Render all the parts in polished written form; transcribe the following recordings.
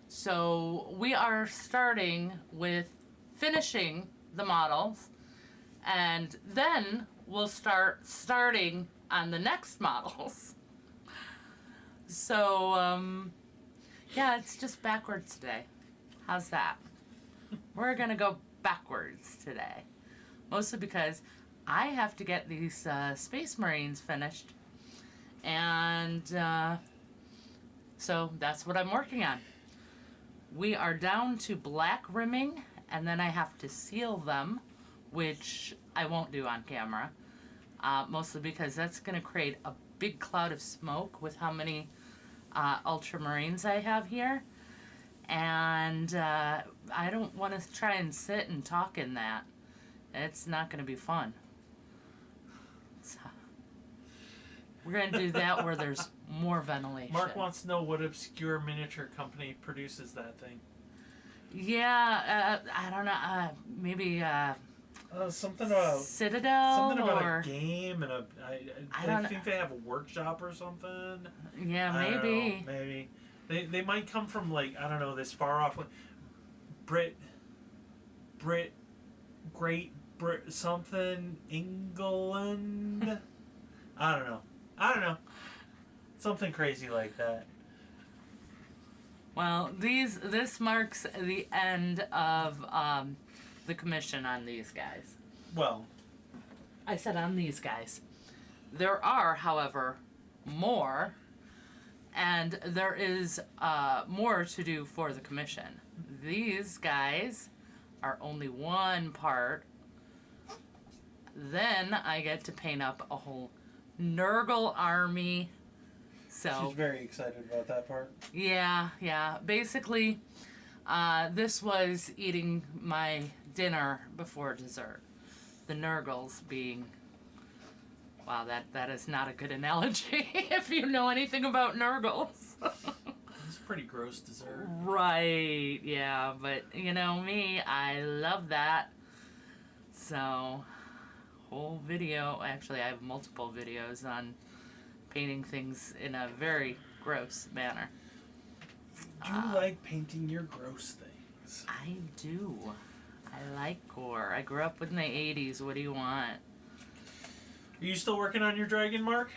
So we are starting with finishing the models, and then we'll starting on the next models. So, yeah, it's just backwards today. How's that? We're gonna go backwards today. Mostly because I have to get these Space Marines finished. And so that's what I'm working on. We are down to black rimming, and then I have to seal them, which I won't do on camera. Mostly because that's gonna create a big cloud of smoke with how many Ultramarines I have here. And I don't want to try and sit and talk in that. It's not going to be fun. So, we're going to do that where there's more ventilation. Mark wants to know what obscure miniature company produces that thing. Yeah, I don't know. Maybe something about Citadel. Something about or, a game and I think they have a workshop or something. Yeah, maybe. Maybe they might come from like I don't know this far off like Great Brit something England. I don't know. Something crazy like that. Well, this marks the end of the commission on these guys. Well, I said on these guys. There are, however, more, and there is more to do for the commission. These guys are only one part. Then I get to paint up a whole Nurgle army. So she's very excited about that part. Yeah. Basically, this was eating my dinner before dessert. The Nurgles being... Wow, that is not a good analogy if you know anything about Nurgles. It's a pretty gross dessert. Right, yeah, but you know me, I love that. So, whole video, actually I have multiple videos on painting things in a very gross manner. Do you like painting your gross things? I do. I like gore. I grew up in the 80s. What do you want? Are you still working on your dragon, Mark?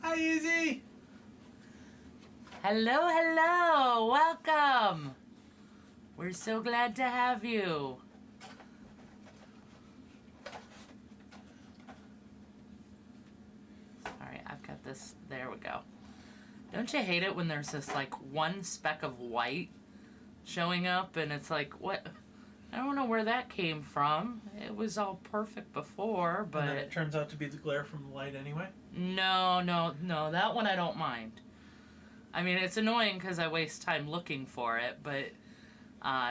Hi, Izzy! Hello, welcome! We're so glad to have you. Alright, I've got this. There we go. Don't you hate it when there's this, like, one speck of white showing up and it's like, what? I don't know where that came from. It was all perfect before, but... And then it turns out to be the glare from the light anyway? No, that one I don't mind. I mean, it's annoying because I waste time looking for it, but...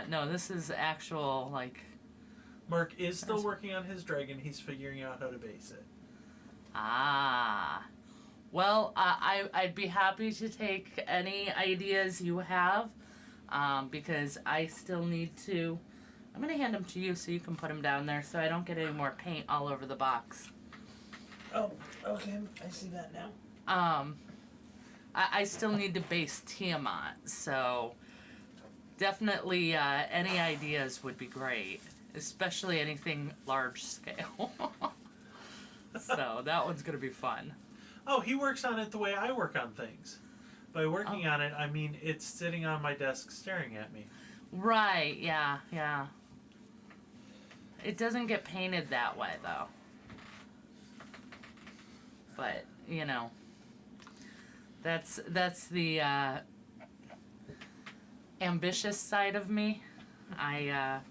no, this is actual, like... Mark is still working on his dragon. He's figuring out how to base it. Ah. Well, I'd be happy to take any ideas you have, because I still need to... I'm going to hand them to you so you can put them down there so I don't get any more paint all over the box. Oh, okay. I see that now. I still need to base Tiamat, so definitely any ideas would be great, especially anything large scale. So that one's going to be fun. Oh, he works on it the way I work on things. By working on it, I mean it's sitting on my desk staring at me. Right, yeah. It doesn't get painted that way, though. But, you know, that's the ambitious side of me. I'm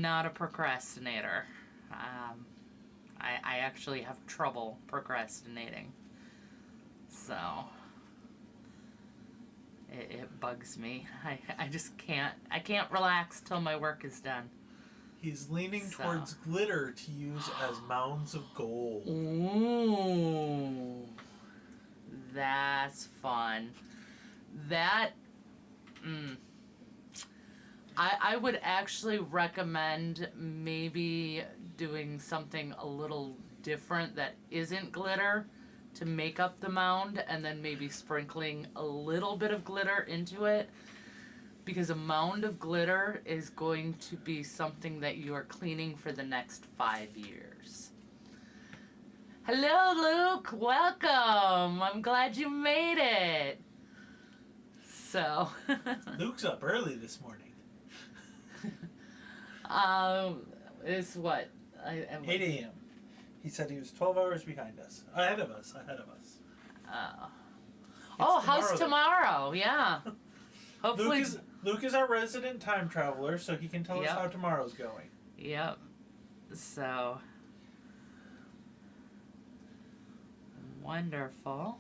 not a procrastinator. I actually have trouble procrastinating. So it bugs me. I just can't. I can't relax till my work is done. He's leaning towards glitter to use as mounds of gold. Ooh, that's fun. That, I would actually recommend maybe doing something a little different that isn't glitter to make up the mound, and then maybe sprinkling a little bit of glitter into it, because a mound of glitter is going to be something that you are cleaning for the next 5 years. Hello, Luke. Welcome. I'm glad you made it. So. Luke's up early this morning. It's what? 8 a.m. He said he was 12 hours behind us. Ahead of us. Oh, how's tomorrow? Yeah. Hopefully. Luke is our resident time traveler, so he can tell us how tomorrow's going. Yep. So. Wonderful.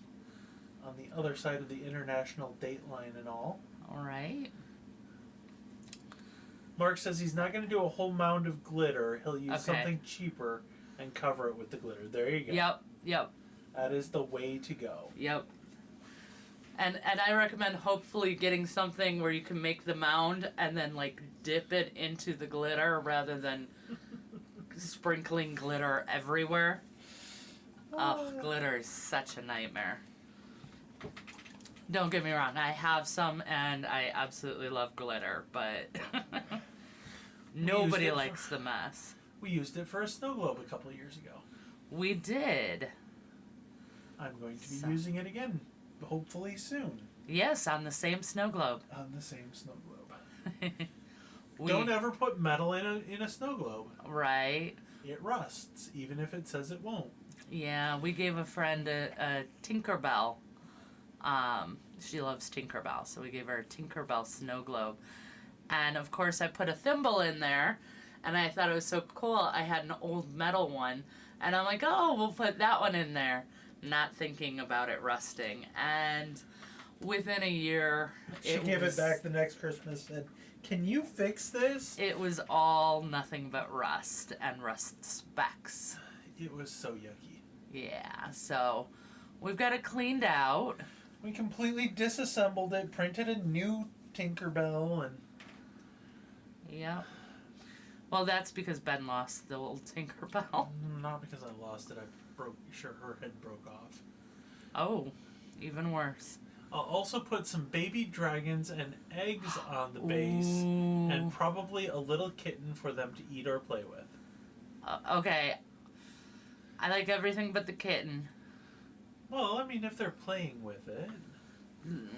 On the other side of the international date line and all. All right. Mark says he's not going to do a whole mound of glitter. He'll use something cheaper and cover it with the glitter. There you go. Yep. That is the way to go. Yep. And I recommend hopefully getting something where you can make the mound and then like dip it into the glitter rather than sprinkling glitter everywhere. Oh, glitter is such a nightmare. Don't get me wrong, I have some and I absolutely love glitter, but nobody likes the mess. We used it for a snow globe a couple of years ago. We did. I'm going to be using it again, hopefully soon. Yes, on the same snow globe. On the same snow globe. Don't ever put metal in a snow globe. Right. It rusts, even if it says it won't. Yeah, we gave a friend a Tinkerbell. She loves Tinkerbell, so we gave her a Tinkerbell snow globe. And of course I put a thimble in there, and I thought it was so cool. I had an old metal one, and I'm like, oh, we'll put that one in there, not thinking about it rusting. And within a year, she gave it back the next Christmas, said, can you fix this? It was all nothing but rust and rust specks. It was so yucky. Yeah, so we've got it cleaned out. We completely disassembled it, printed a new Tinkerbell, and... Yep. Well, that's because Ben lost the old Tinkerbell. Not because I lost it. Her head broke off. Oh, even worse. I'll also put some baby dragons and eggs on the base, Ooh. and probably a little kitten for them to eat or play with. Okay. I like everything but the kitten. Well, I mean, if they're playing with it,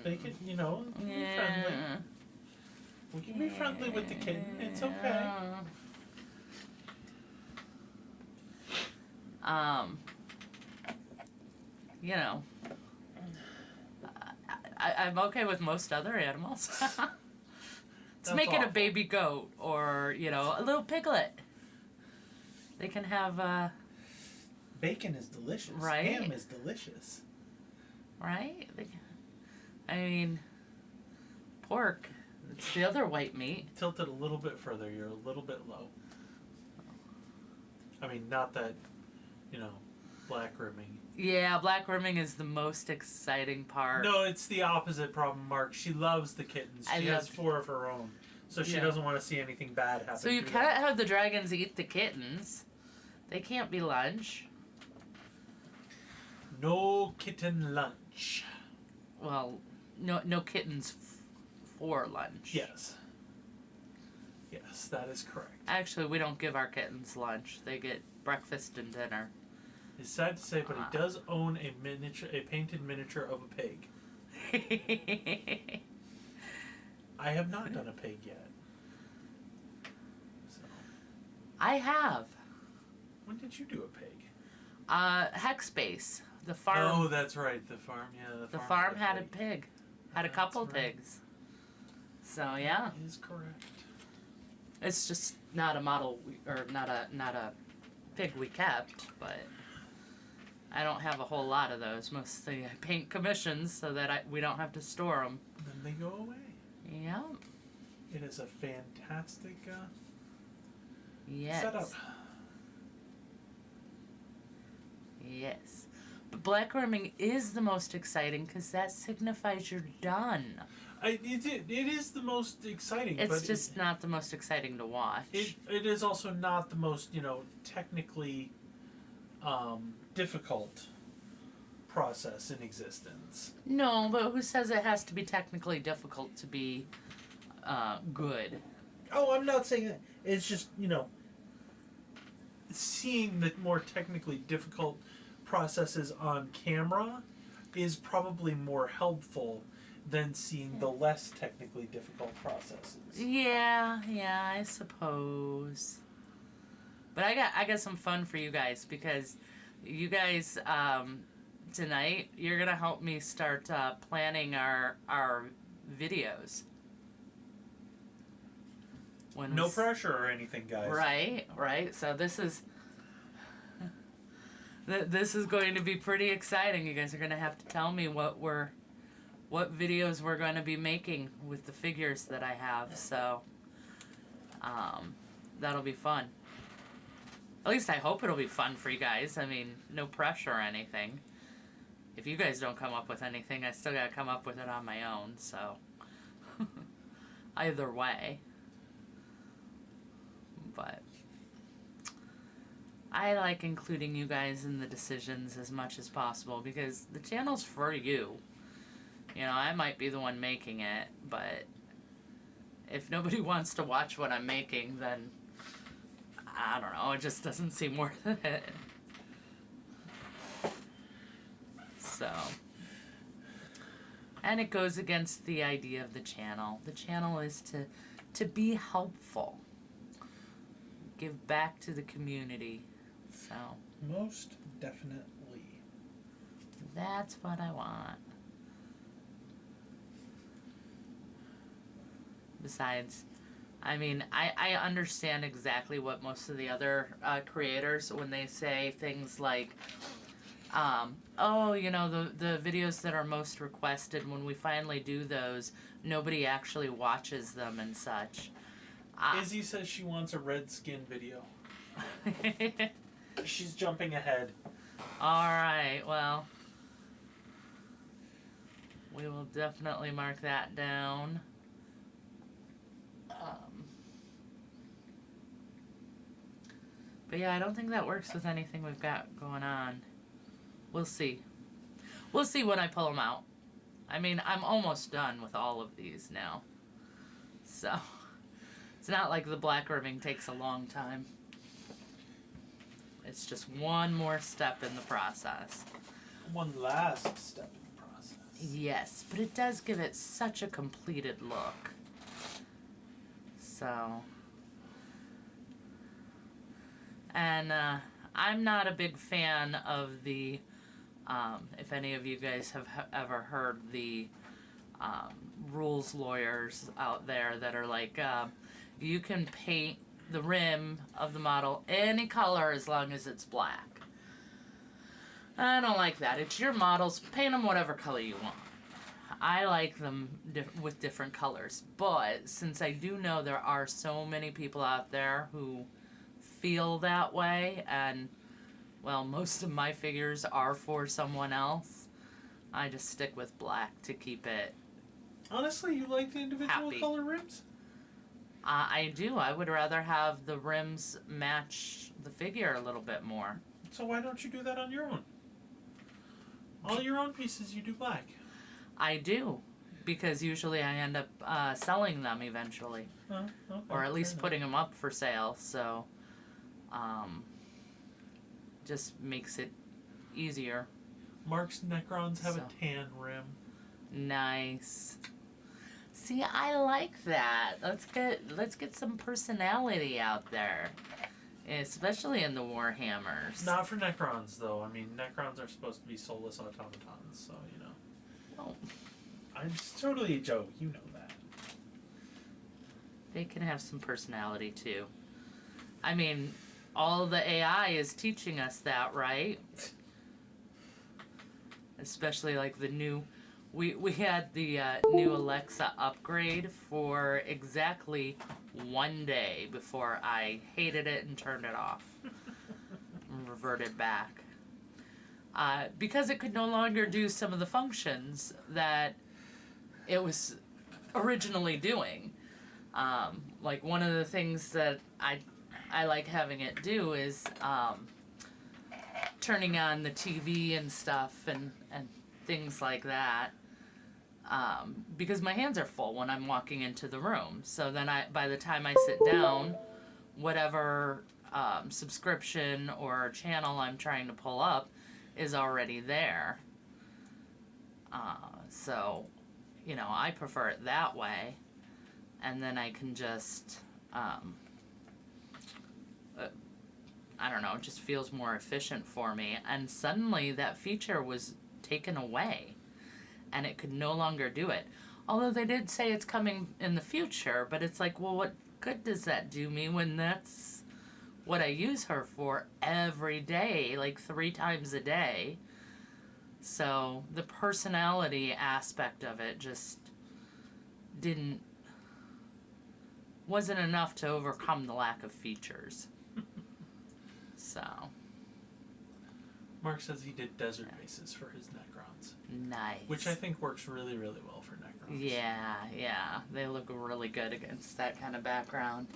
they can, be friendly. We can be friendly with the kitten. It's okay. I'm okay with most other animals. Let's make it a baby goat or, a little piglet. They can have, bacon is delicious. Right? Ham is delicious. Right? I mean, pork. It's the other white meat. Tilt it a little bit further. You're a little bit low. I mean, not that, black rimming. Yeah, black rimming is the most exciting part. No, it's the opposite problem, Mark. She loves the kittens. She has 4 of her own. So she doesn't want to see anything bad happen. So you can't have the dragons eat the kittens. They can't be lunch. No kitten lunch. Well, no kittens for lunch. Yes. Yes, that is correct. Actually, we don't give our kittens lunch. They get breakfast and dinner. It's sad to say, but he does own a painted miniature of a pig. I have not done a pig yet. So. I have. When did you do a pig? Hexbase. The farm. Oh, that's right. The farm. Yeah, the farm had a pig. Had a couple pigs. So yeah. That is correct. It's just not a model or not a pig we kept, but I don't have a whole lot of those. Mostly I paint commissions so that we don't have to store them. Then they go away. Yeah. It is a fantastic yes. setup. Yes. But black rimming is the most exciting because that signifies you're done. It is the most exciting. It's but just not the most exciting to watch. It is also not the most, technically difficult process in existence. No, but who says it has to be technically difficult to be good? Oh, I'm not saying that. It's just, seeing the more technically difficult processes on camera is probably more helpful than seeing the less technically difficult processes. Yeah, I suppose. But I got some fun for you guys, because you guys tonight you're gonna help me start planning our videos. No pressure or anything, guys. Right. So this is going to be pretty exciting. You guys are gonna have to tell me what videos we're going to be making with the figures that I have. So that'll be fun. At least I hope it'll be fun for you guys. I mean, no pressure or anything. If you guys don't come up with anything, I still gotta come up with it on my own. So either way. But I like including you guys in the decisions as much as possible, because the channel's for you. I might be the one making it, but if nobody wants to watch what I'm making, then I don't know, it just doesn't seem worth it. So, and it goes against the idea of the channel. The channel is to be helpful. Give back to the community. So, most definitely. That's what I want. Besides, I mean, I understand exactly what most of the other creators, when they say things like, the videos that are most requested, when we finally do those, nobody actually watches them and such. Izzy says she wants a red skin video. She's jumping ahead. Alright, well, we will definitely mark that down. But yeah, I don't think that works with anything we've got going on. We'll see. We'll see when I pull them out. I mean, I'm almost done with all of these now. So, it's not like the black ribbing takes a long time. It's just one more step in the process. One last step in the process. Yes, but it does give it such a completed look. So, and I'm not a big fan of the, if any of you guys have ever heard the rules lawyers out there that are like, you can paint the rim of the model any color as long as it's black. I don't like that. It's your models. Paint them whatever color you want. I like them with different colors. But since I do know there are so many people out there who feel that way, and, well, most of my figures are for someone else, I just stick with black to keep it Honestly, you like the individual happy. color rims? I do. I would rather have the rims match the figure a little bit more. So why don't you do that on your own? All your own pieces you do black. I do, because usually I end up selling them eventually. Oh, okay, or at least fair putting them up for sale, so just makes it easier. Mark's Necrons have So. a tan rim. Nice. See, I like that. Let's get some personality out there, especially in the Warhammers. Not for Necrons, though. I mean, Necrons are supposed to be soulless automatons, so, Oh, It's totally a joke. You know that. they can have some personality too. I mean, all the AI is teaching us that, right? Especially like the new, we had the new Alexa upgrade for exactly one day before I hated it and turned it off and reverted back. Because it could no longer do some of the functions that it was originally doing. Like one of the things that I like having it do is turning on the TV and stuff and things like that. Because my hands are full when I'm walking into the room. So then by the time I sit down, whatever subscription or channel I'm trying to pull up is already there. So, you know, I prefer it that way. And then I can just, I don't know, it just feels more efficient for me. And suddenly that feature was taken away and it could no longer do it. Although they did say it's coming in the future, but it's like, well, what good does that do me when that's what I use her for every day, like 3 times a day? So the personality aspect of it just wasn't enough to overcome the lack of features. So. Mark says he did desert bases for his Necrons. Nice. Which I think works really, really well for Necrons. Yeah. They look really good against that kind of background.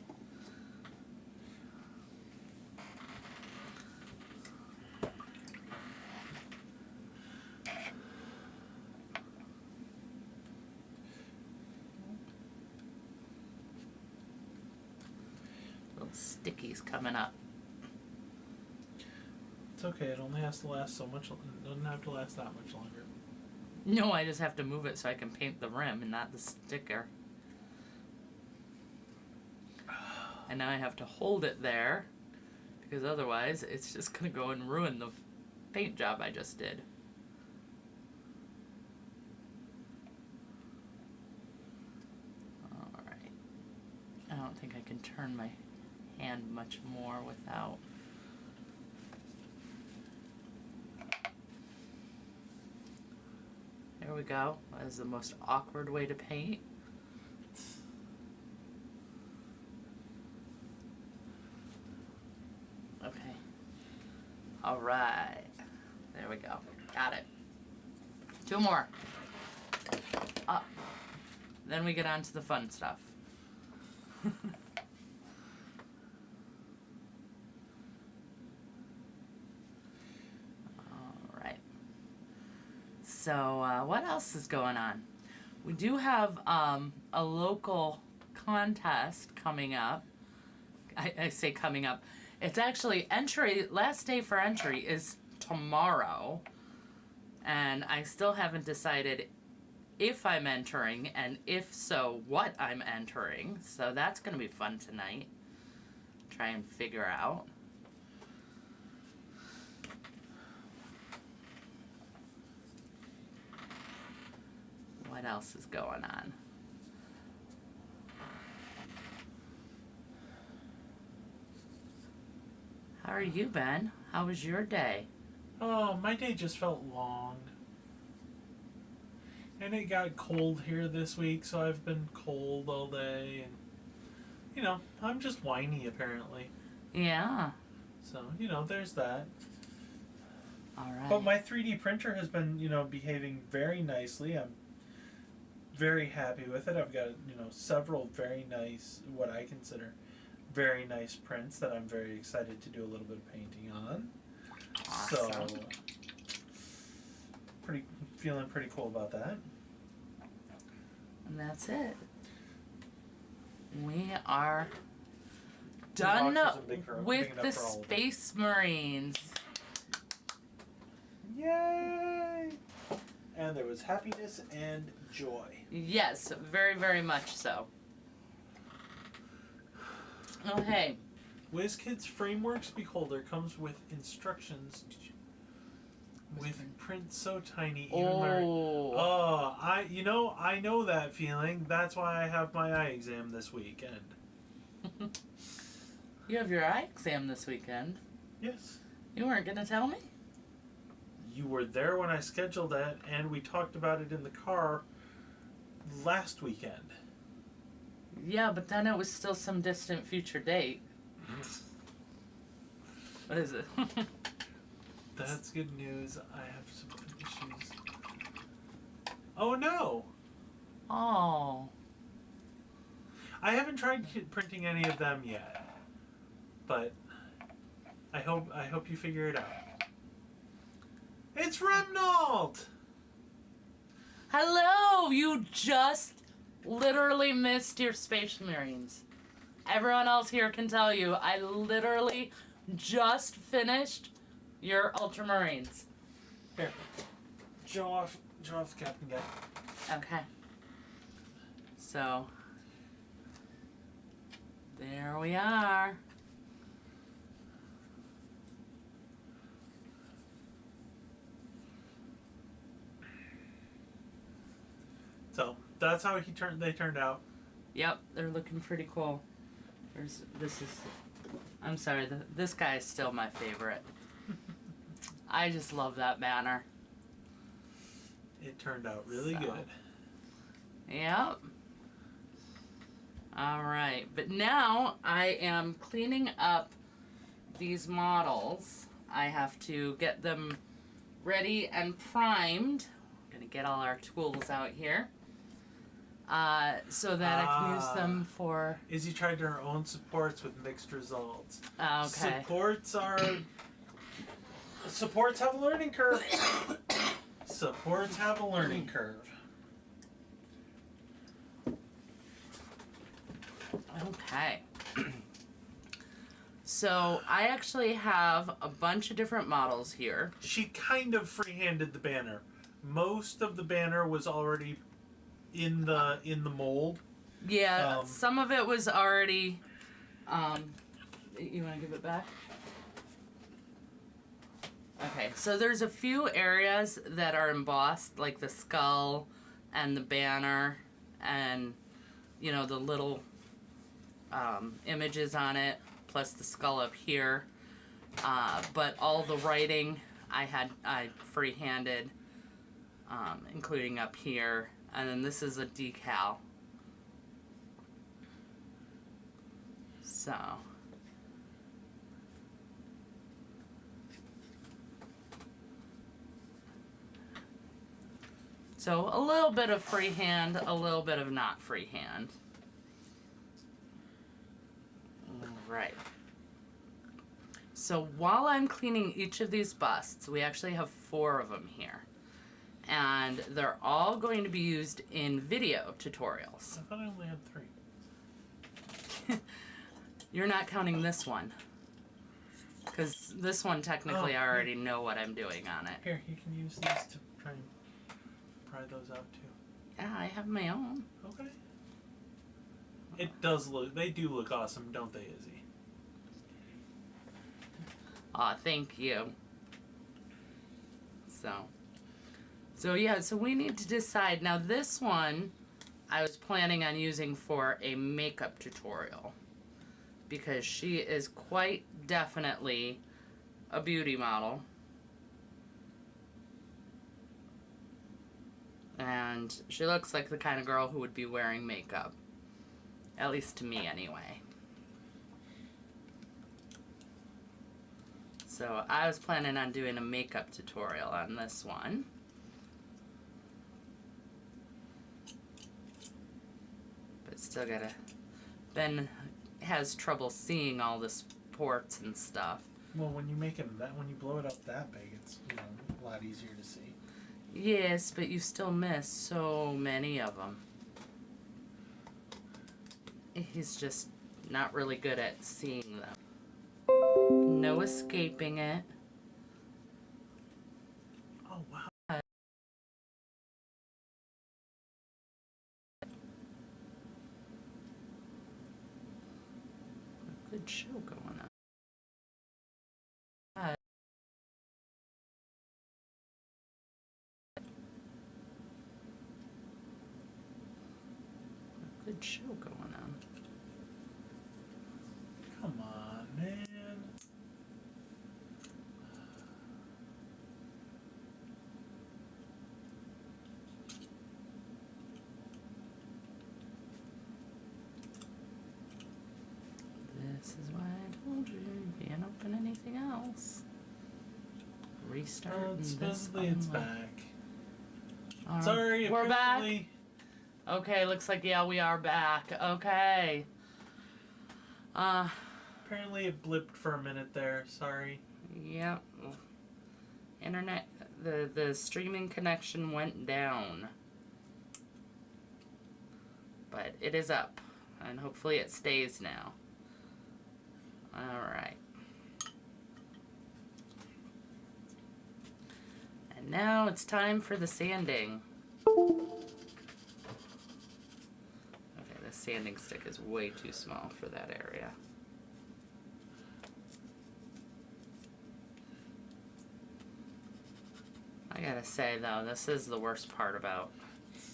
Little stickies coming up. It's okay, it only has to last so much, it doesn't have to last that much longer. No, I just have to move it so I can paint the rim and not the sticker. And now I have to hold it there, because otherwise it's just going to go and ruin the paint job I just did. Alright. I don't think I can turn my hand much more without... There we go. That is the most awkward way to paint. Okay. Alright. There we go. Got it. 2 more. Up. Then we get on to the fun stuff. So, what else is going on? We do have a local contest coming up. I say coming up. It's actually last day for entry is tomorrow. And I still haven't decided if I'm entering, and if so, what I'm entering. So that's going to be fun tonight. Try and figure out. What else is going on? How are you, Ben? How was your day? Oh, my day just felt long. And it got cold here this week, so I've been cold all day. And, you know, I'm just whiny, apparently. Yeah. So, you know, there's that. All right. But my 3D printer has been, you know, behaving very nicely. I'm very happy with it. I've got, you know, several very nice, what I consider very nice prints that I'm very excited to do a little bit of painting on. Awesome. So, feeling pretty cool about that. And that's it. We are done with the Space Marines. Yay! And there was happiness and joy. Yes, very, very much so. Okay. WizKids Frameworks Beholder comes with instructions with print so tiny. I know that feeling. That's why I have my eye exam this weekend. You have your eye exam this weekend? Yes. You weren't going to tell me? You were there when I scheduled that, and we talked about it in the car last weekend. Yeah, but then it was still some distant future date. What is it? That's good news. I have some issues. Oh no! Oh. I haven't tried printing any of them yet, but I hope you figure it out. It's Remnold! Hello! You just literally missed your Space Marines. Everyone else here can tell you, I literally just finished your Ultramarines. Here. Show off the captain guy. Okay. So, there we are. So that's how they turned out. Yep, they're looking pretty cool. I'm sorry, this guy is still my favorite. I just love that banner. It turned out really good. Yep. Alright, but now I am cleaning up these models. I have to get them ready and primed. I'm going to get all our tools out here. So that I can use them for... Izzy tried her own supports with mixed results. Okay. Supports have a learning curve. Supports have a learning curve. Okay. So I actually have a bunch of different models here. She kind of freehanded the banner. Most of the banner was already in the mold. Yeah, some of it was already. You want to give it back? Okay, so there's a few areas that are embossed, like the skull and the banner, and the little images on it, plus the skull up here. But all the writing I freehanded, including up here. And then this is a decal. So a little bit of freehand, a little bit of not freehand. Right. So while I'm cleaning each of these busts, we actually have 4 of them here. And they're all going to be used in video tutorials. I thought I only had 3. You're not counting this one. Because this one, technically, I already know what I'm doing on it. Here, you can use these to try and pry those out, too. Yeah, I have my own. Okay. They do look awesome, don't they, Izzy? Aw, thank you. So yeah, so we need to decide. Now this one, I was planning on using for a makeup tutorial. Because she is quite definitely a beauty model. And she looks like the kind of girl who would be wearing makeup. At least to me, anyway. So I was planning on doing a makeup tutorial on this one. But still gotta... Ben has trouble seeing all the ports and stuff. Well, when you blow it up that big, it's a lot easier to see. Yes, but you still miss so many of them. He's just not really good at seeing them. No escaping it. Oh, wow. Good show going on. Good show going on. Come on, man. This is why I told you can't open anything else. Restart. Supposedly it's back. All right. Sorry, we're back. Okay, looks like, yeah, we are back. Okay. Apparently it blipped for a minute there. Sorry. Yep. Internet, the streaming connection went down. But it is up. And hopefully it stays now. Alright. And now it's time for the sanding. Okay, the sanding stick is way too small for that area. I gotta say though, this is the worst part about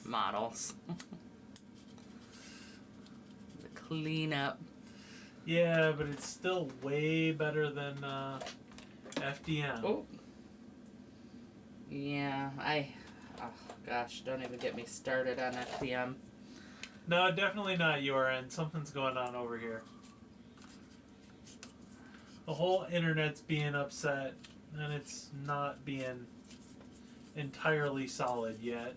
models. The cleanup. Yeah, but it's still way better than FDM. Oh. Yeah, oh gosh, don't even get me started on FDM. No, definitely not your end. Something's going on over here. The whole internet's being upset, and it's not being entirely solid yet.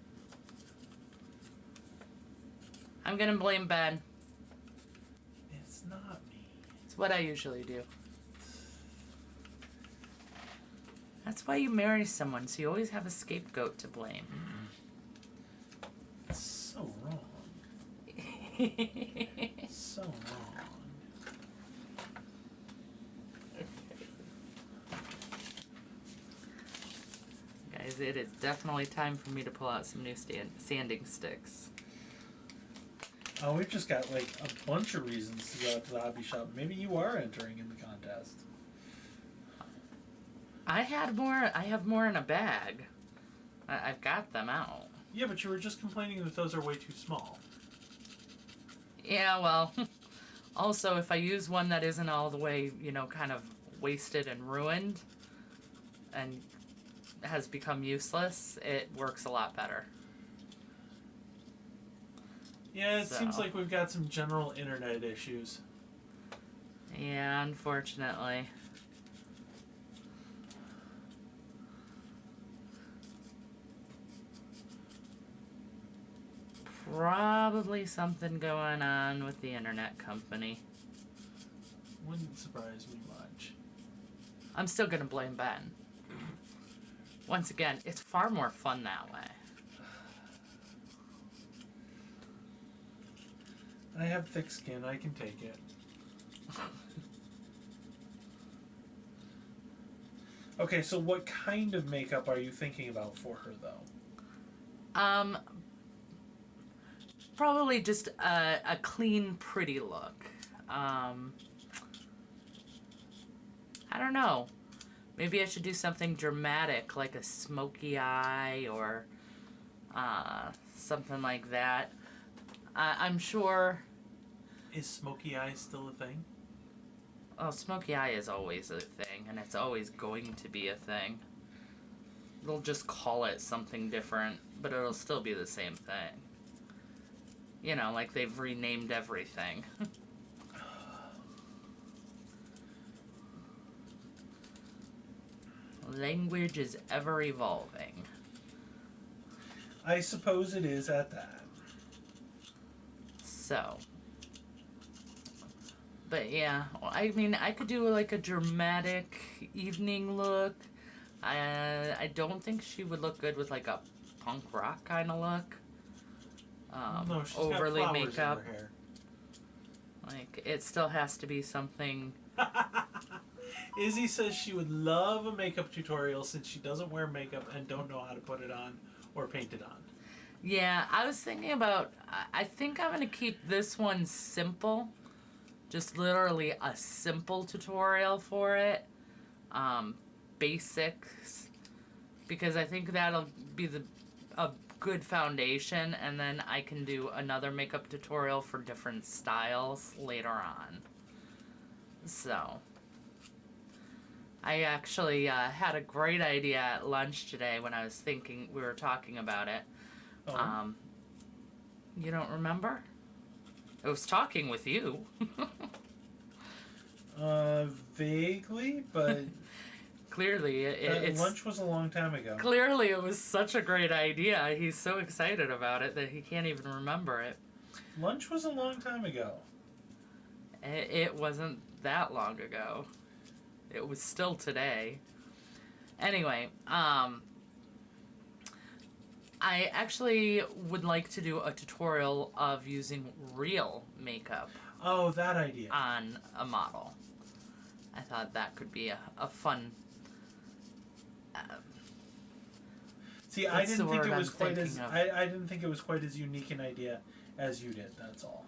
I'm gonna blame Ben. It's not me. It's what I usually do. That's why you marry someone, so you always have a scapegoat to blame. It's so wrong. So wrong. Guys, it is definitely time for me to pull out some new sanding sticks. Oh, we've just got like a bunch of reasons to go out to the hobby shop. Maybe you are entering in the contest. I have more in a bag. I've got them out. Yeah, but you were just complaining that those are way too small. Yeah, well, also if I use one that isn't all the way, kind of wasted and ruined and has become useless, it works a lot better. Yeah, it seems like we've got some general internet issues. Yeah, unfortunately. Probably something going on with the internet company. Wouldn't surprise me much. I'm still gonna blame Ben. Once again, it's far more fun that way. I have thick skin, I can take it. Okay, so what kind of makeup are you thinking about for her, though? Probably just a clean, pretty look. I don't know. Maybe I should do something dramatic, like a smoky eye or something like that. I'm sure... Is smoky eye still a thing? Oh, smoky eye is always a thing, and it's always going to be a thing. They'll just call it something different, but it'll still be the same thing. Like they've renamed everything. Language is ever evolving. I suppose it is at that. So. But yeah, I mean, I could do like a dramatic evening look. I don't think she would look good with like a punk rock kind of look. No, she's overly got flowers makeup. in her hair. Like, it still has to be something. Izzy says she would love a makeup tutorial since she doesn't wear makeup and don't know how to put it on or paint it on. Yeah, I was thinking about, I think I'm going to keep this one simple. Just literally a simple tutorial for it. Basics. Because I think that'll be a good foundation, and then I can do another makeup tutorial for different styles later on. So, I actually had a great idea at lunch today when we were talking about it. Oh. You don't remember? I was talking with you. Vaguely, but... Clearly, it's lunch was a long time ago. clearly it was such a great idea. He's so excited about it that he can't even remember it. Lunch was a long time ago. It wasn't that long ago. It was still today. Anyway, I actually would like to do a tutorial of using real makeup Oh, that idea. on a model. I thought that could be a fun. See, I That's the didn't think word it was I'm quite as thinking of. I didn't think it was quite as unique an idea as you did. That's all.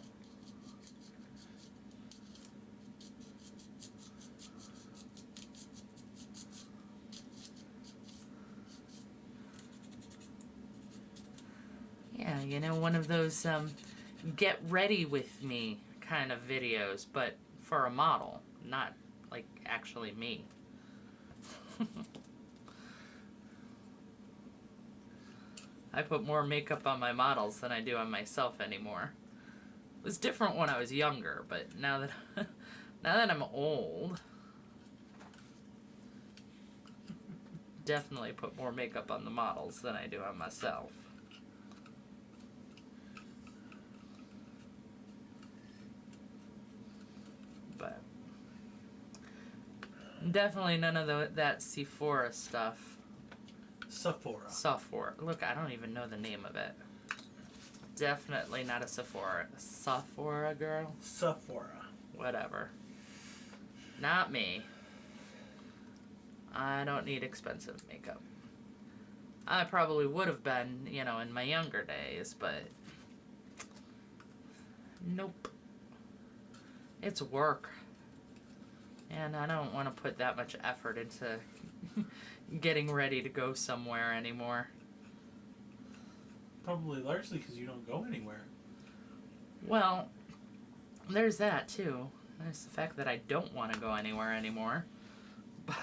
Yeah, one of those get ready with me kind of videos, but for a model, not like actually me. I put more makeup on my models than I do on myself anymore. It was different when I was younger, but now that now that I'm old, definitely put more makeup on the models than I do on myself. But definitely none of that Sephora stuff. Sephora. Look, I don't even know the name of it. Definitely not a Sephora. Sephora girl? Sephora. Whatever. Not me. I don't need expensive makeup. I probably would have been, in my younger days, but nope. It's work. And I don't want to put that much effort into getting ready to go somewhere anymore. Probably largely because you don't go anywhere. Well, there's that too. There's the fact that I don't want to go anywhere anymore. But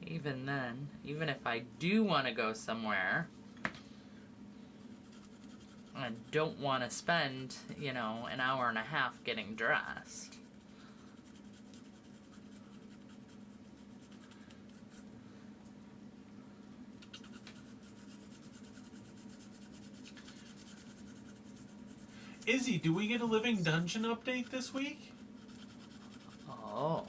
even then, even if I do want to go somewhere, I don't want to spend, an hour and a half getting dressed. Izzy, do we get a Living Dungeon update this week? Oh.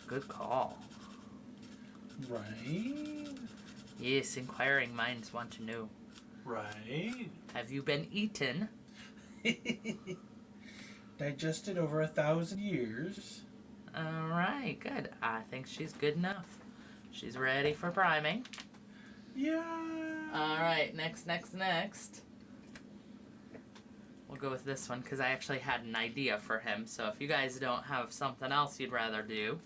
Good call. Right. Yes, inquiring minds want to know. Right. Have you been eaten? Digested over 1,000 years. Alright, good. I think she's good enough. She's ready for priming. Yeah. Alright, next. We'll go with this one because I actually had an idea for him. So if you guys don't have something else you'd rather do,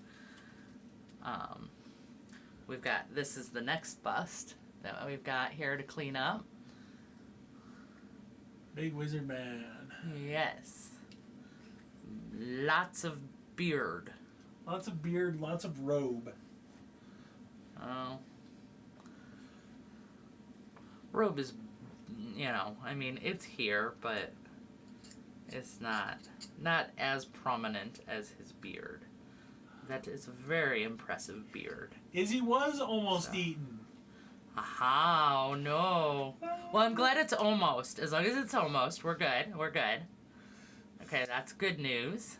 we've got, this is the next bust that we've got here to clean up. Big Wizard Man. Yes. Lots of beard. Lots of beard, lots of robe. Oh. Robe is, it's here, but it's not as prominent as his beard. That is a very impressive beard. Izzy was almost eaten. Aha, oh no. Well, I'm glad it's almost. As long as it's almost, we're good. Okay, that's good news.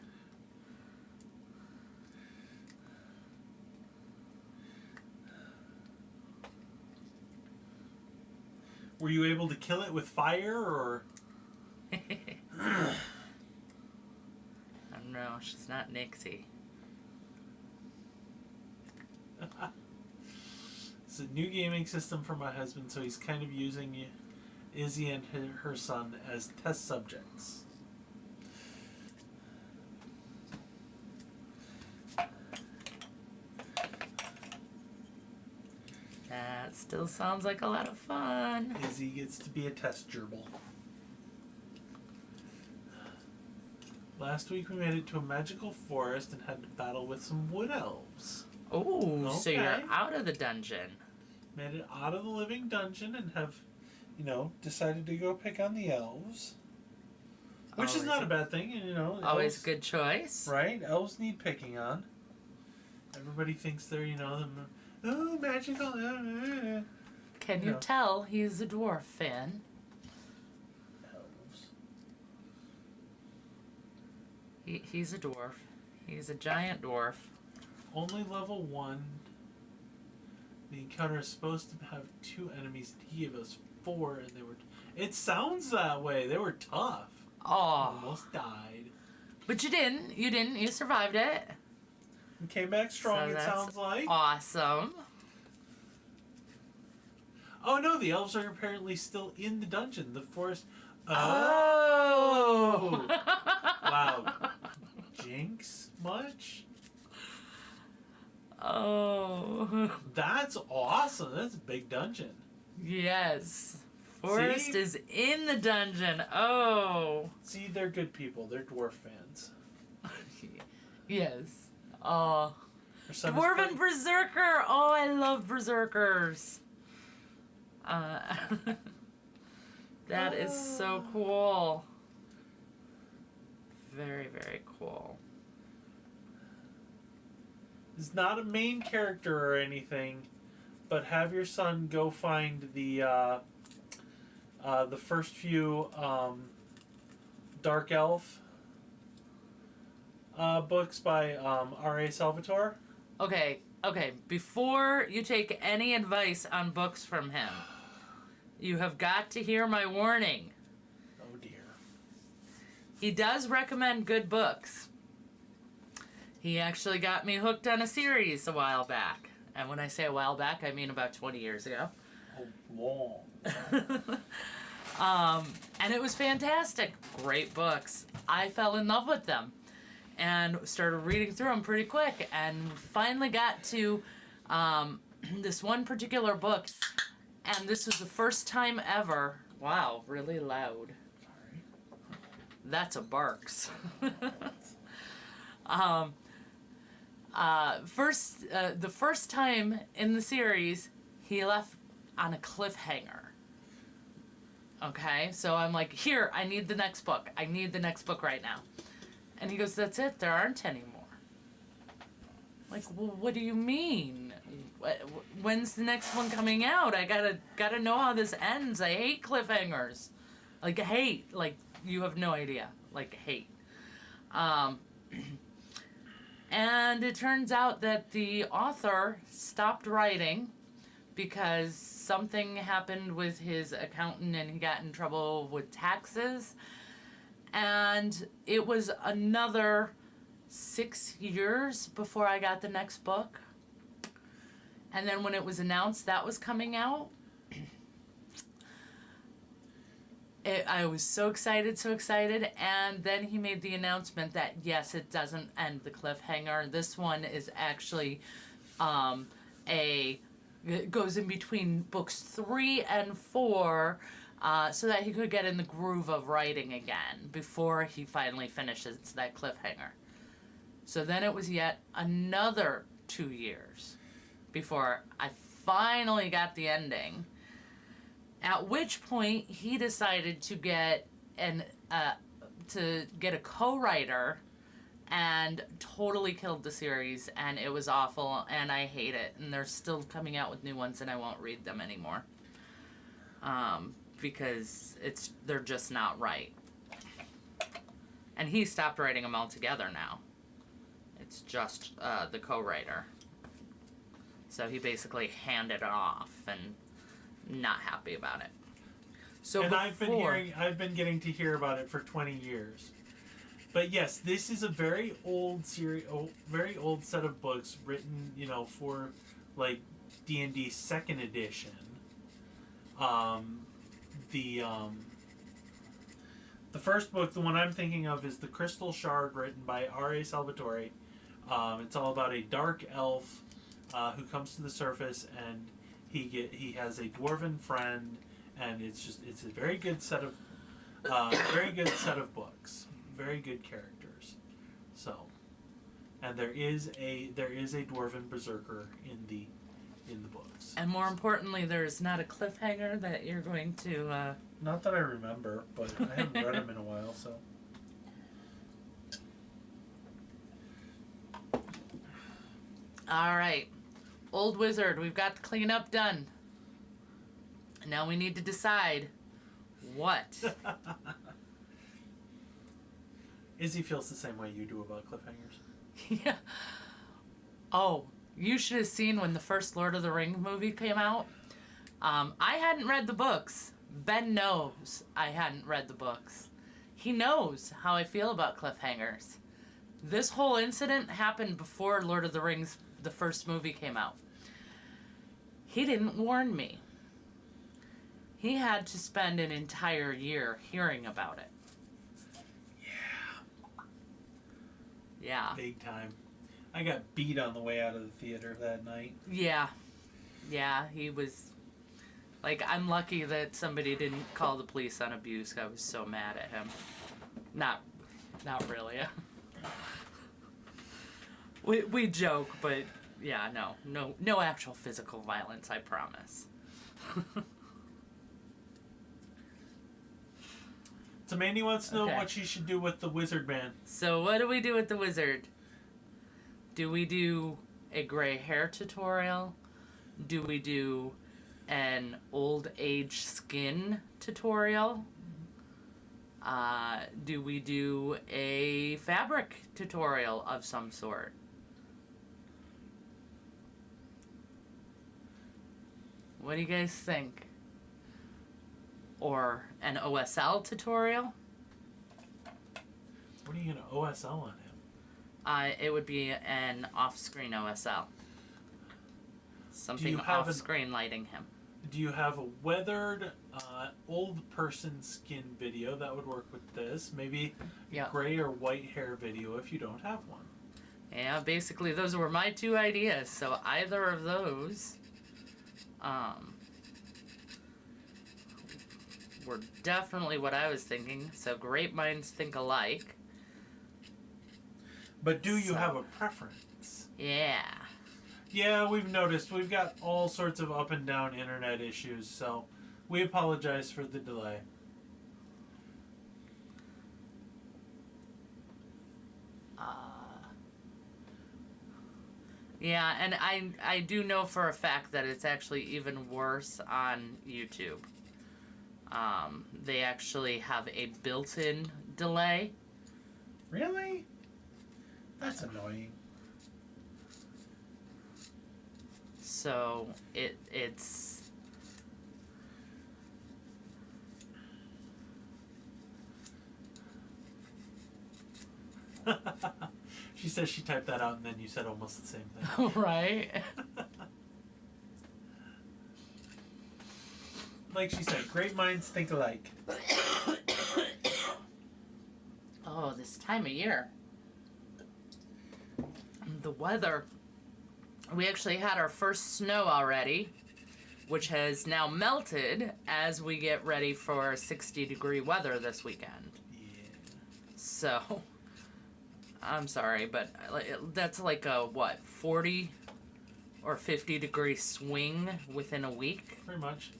Were you able to kill it with fire, or? No, she's not Nixie. It's a new gaming system for my husband, so he's kind of using Izzy and her son as test subjects. That still sounds like a lot of fun. Izzy gets to be a test gerbil. Last week we made it to a magical forest and had to battle with some wood elves. Oh, Okay. so you're out of the dungeon. Made it out of the living dungeon and have decided to go pick on the elves. Which is Always not a bad thing, Always elves, a good choice. right? Elves need picking on. Everybody thinks they're, magical. Can you tell he's a dwarf fan? Elves. He's a dwarf. He's a giant dwarf. Only level 1. The encounter is supposed to have 2 enemies. He gave us 4, and they were... It sounds that way. They were tough. Oh. Almost died. But you didn't. You didn't. You survived it. We came back strong, So it that's sounds like. Awesome. Oh no, the elves are apparently still in the dungeon. The forest... Oh! Wow. Jinx much? Oh. That's awesome. That's a big dungeon. Yes. Forrest See? is in the dungeon. Oh. See, they're good people. They're dwarf fans. Yes. Oh. Our son is Dwarven playing- Berserker. Oh, I love Berserkers. That is so cool. Very, very cool. Is not a main character or anything, but have your son go find the first few Dark Elf books by R.A. Salvatore. Okay, before you take any advice on books from him, you have got to hear my warning. Oh dear. He does recommend good books. He actually got me hooked on a series a while back. And when I say a while back, I mean about 20 years ago. Oh, long. And it was fantastic. Great books. I fell in love with them and started reading through them pretty quick and finally got to this one particular book. And this was the first time ever. Wow, really loud. Sorry. That's a barks. The first time in the series, he left on a cliffhanger. Okay, so I'm like, here, I need the next book. I need the next book right now. And he goes, that's it, there aren't any more. Like, well, what do you mean? When's the next one coming out? I gotta know how this ends. I hate cliffhangers. Like, hate. Like, you have no idea. Like, hate. And it turns out that the author stopped writing because something happened with his accountant and he got in trouble with taxes. And it was another 6 years before I got the next book. And then when it was announced that was coming out, I was so excited. And then he made the announcement that, yes, it doesn't end the cliffhanger. This one is actually it goes in between books 3 and 4 so that he could get in the groove of writing again before he finally finishes that cliffhanger. So then it was yet another 2 years before I finally got the ending. At which point he decided to get a co-writer and totally killed the series, and it was awful and I hate it, and they're still coming out with new ones and I won't read them anymore. Because they're just not right. And he stopped writing them altogether now. It's just the co-writer. So he basically handed it off and not happy about it. So and before, I've been getting to hear about it for 20 years. But yes, this is a very old series, very old set of books written, for like D&D 2nd edition. The first book, the one I'm thinking of, is The Crystal Shard, written by R.A. Salvatore. It's all about a dark elf who comes to the surface, and he has a dwarven friend, and it's a very good set of books, very good characters. So, and there is a dwarven berserker in in the books. And more importantly, there's not a cliffhanger that you're going to. Not that I remember, but I haven't read them in a while, so. All right, Old Wizard, we've got the cleanup done. Now we need to decide what. Izzy feels the same way you do about cliffhangers. Yeah. Oh, you should have seen when the first Lord of the Rings movie came out. I hadn't read the books. Ben knows I hadn't read the books. He knows how I feel about cliffhangers. This whole incident happened before Lord of the Rings, the first movie, came out. He didn't warn me. He had to spend an entire year hearing about it. Yeah. Big time. I got beat on the way out of the theater that night. Yeah. Yeah, he was... Like, I'm lucky that somebody didn't call the police on abuse. I was so mad at him. Not really. we joke, but yeah, no actual physical violence, I promise. So Mandy wants to know Okay. what she should do with the wizard man. So what do we do with the wizard? Do we do a gray hair tutorial? Do we do an old age skin tutorial? Do we do a fabric tutorial of some sort? What do you guys think? Or an OSL tutorial? What are you going to OSL on him? It would be an off-screen OSL. Something have off-screen lighting him. Do you have a weathered old person skin video that would work with this? Maybe Yeah. gray or white hair video if you don't have one. Yeah, basically those were my two ideas. So either of those were definitely what I was thinking. So great minds think alike. But do you have a preference? Yeah. Yeah, we've noticed. We've got all sorts of up and down internet issues, so we apologize for the delay. Yeah, and I do know for a fact that it's actually even worse on YouTube. They actually have a built-in delay. Really? That's annoying. So it's She says she typed that out and then you said almost the same thing. right. Like she said, great minds think alike. Oh, this time of year. The weather. We actually had our first snow already, which has now melted as we get ready for 60-degree weather this weekend. Yeah. So, I'm sorry, but that's like a, 40 or 50-degree swing within a week? Pretty much.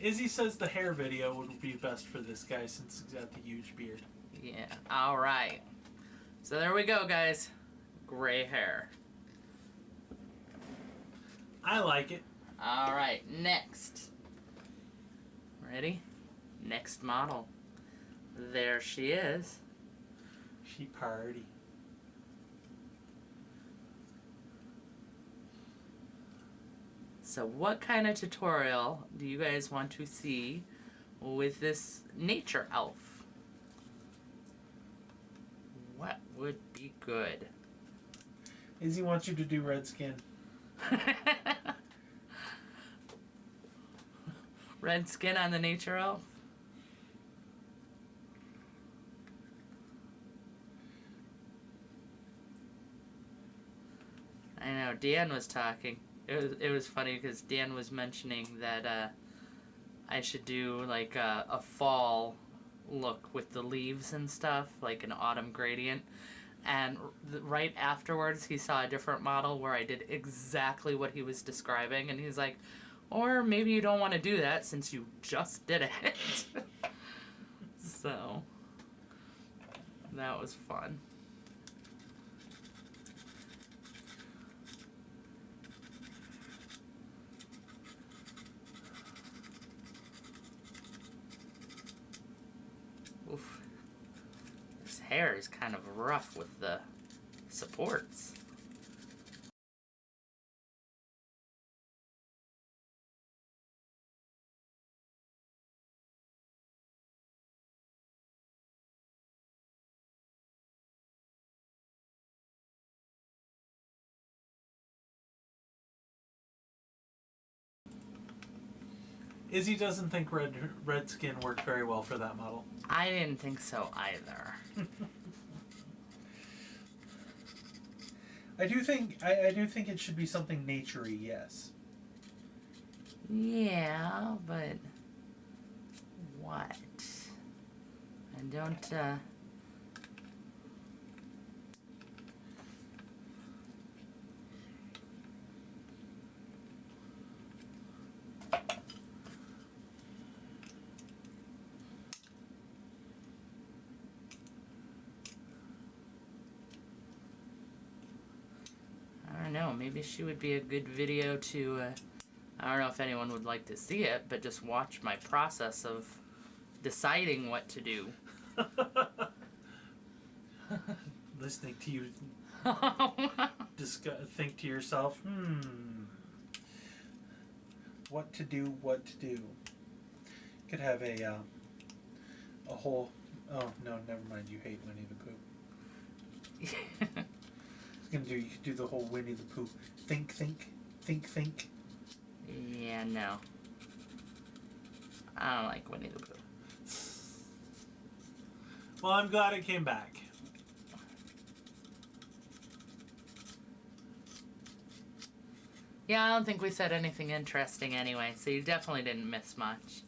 Izzy says the hair video would be best for this guy since he's got the huge beard. Yeah, alright. So there we go, guys. Gray hair. I like it. Alright, next. Ready? Next model. There she is. She party. So what kind of tutorial do you guys want to see with this nature elf? What would be good? Izzy wants you to do red skin. Red skin on the nature elf? I know, Dan was talking. It was funny because Dan was mentioning that I should do like a fall look with the leaves and stuff, like an autumn gradient. and right afterwards he saw a different model where I did exactly what he was describing, and he's like, or maybe you don't want to do that since you just did it. So that was fun. Oof. This hair is kind of rough with the supports. Izzy doesn't think red skin worked very well for that model. I didn't think so either. I do think it should be something naturey, yes. Yeah, but what? I don't, I don't know, maybe she would be a good video to, I don't know if anyone would like to see it, but just watch my process of deciding what to do. Listening to you think to yourself, what to do. Could have a whole, oh no, never mind, you hate Winnie the Pooh. You could do the whole Winnie the Pooh think. Yeah, no. I don't like Winnie the Pooh. Well, I'm glad it came back. Yeah, I don't think we said anything interesting anyway, so you definitely didn't miss much.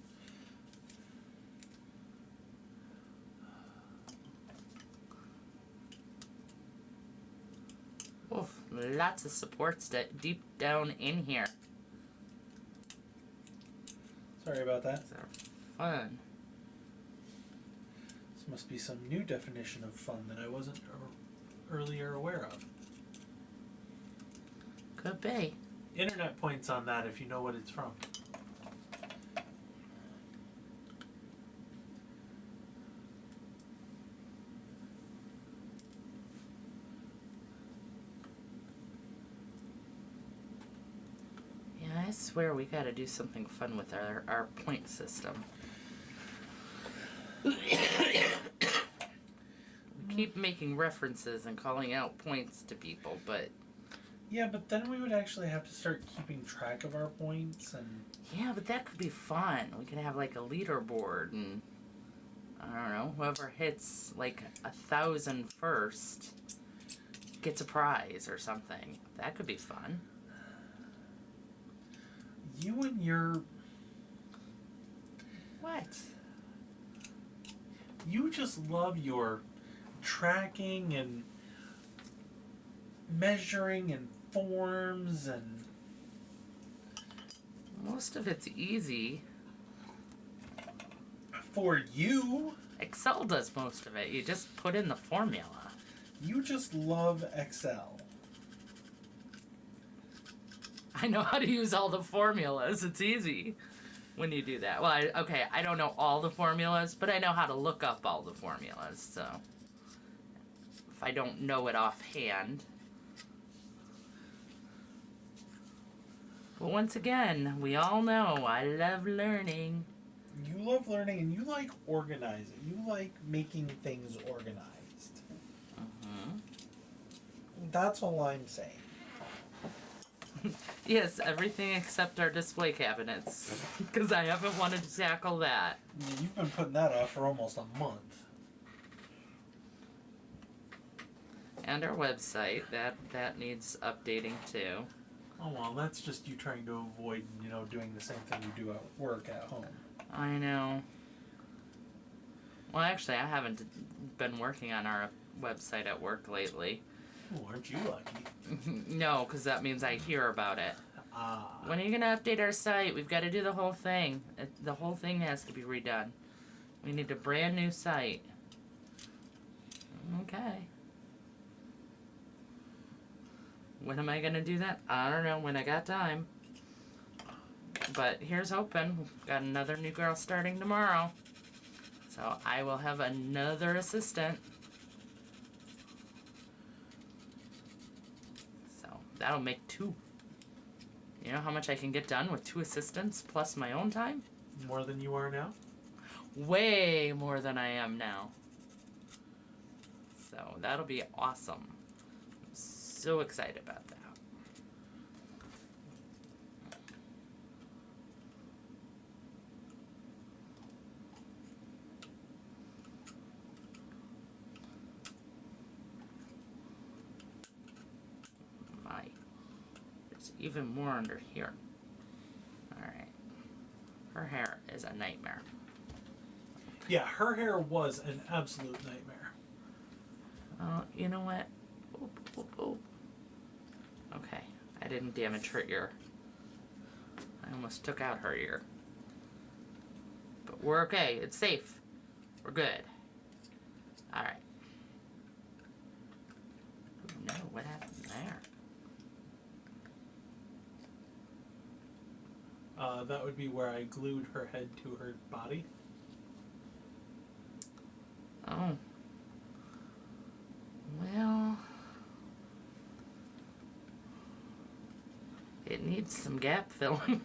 Oof, lots of supports deep down in here. Sorry about that. These are fun. This must be some new definition of fun that I wasn't earlier aware of. Could be. Internet points on that if you know what it's from. Yeah, I swear we gotta do something fun with our point system. We keep making references and calling out points to people, but... Yeah, but then we would actually have to start keeping track of our points and... Yeah, but that could be fun. We could have like a leaderboard and... I don't know, whoever hits like 1,000 first gets a prize or something. That could be fun. You and your... What? You just love your tracking and measuring and forms and... Most of it's easy. For you? Excel does most of it. You just put in the formula. You just love Excel. I know how to use all the formulas. It's easy when you do that. Well, I don't know all the formulas, but I know how to look up all the formulas, so if I don't know it offhand. But once again, we all know I love learning. You love learning and you like organizing. You like making things organized. That's all I'm saying. Yes, everything except our display cabinets, because I haven't wanted to tackle that. Yeah, you've been putting that off for almost a month. And our website, that needs updating too. Oh well, that's just you trying to avoid, doing the same thing you do at work at home. I know. Well, actually, I haven't been working on our website at work lately. Ooh, aren't you lucky? No, because that means I hear about it. When are you going to update our site? We've got to do the whole thing. The whole thing has to be redone. We need a brand new site. Okay. When am I going to do that? I don't know. When I got time. But here's hoping. We've got another new girl starting tomorrow. So I will have another assistant. So that'll make 2. You know how much I can get done with 2 assistants plus my own time? More than you are now? Way more than I am now. So that'll be awesome. I'm so excited about that. My, there's even more under here. Alright. Her hair is a nightmare. Yeah, her hair was an absolute nightmare. You know what? Oop, oop, oop. Okay, I didn't damage her ear. I almost took out her ear. But we're okay. It's safe. We're good. Alright. No, what happened there? That would be where I glued her head to her body. Oh. Well, it needs some gap filling.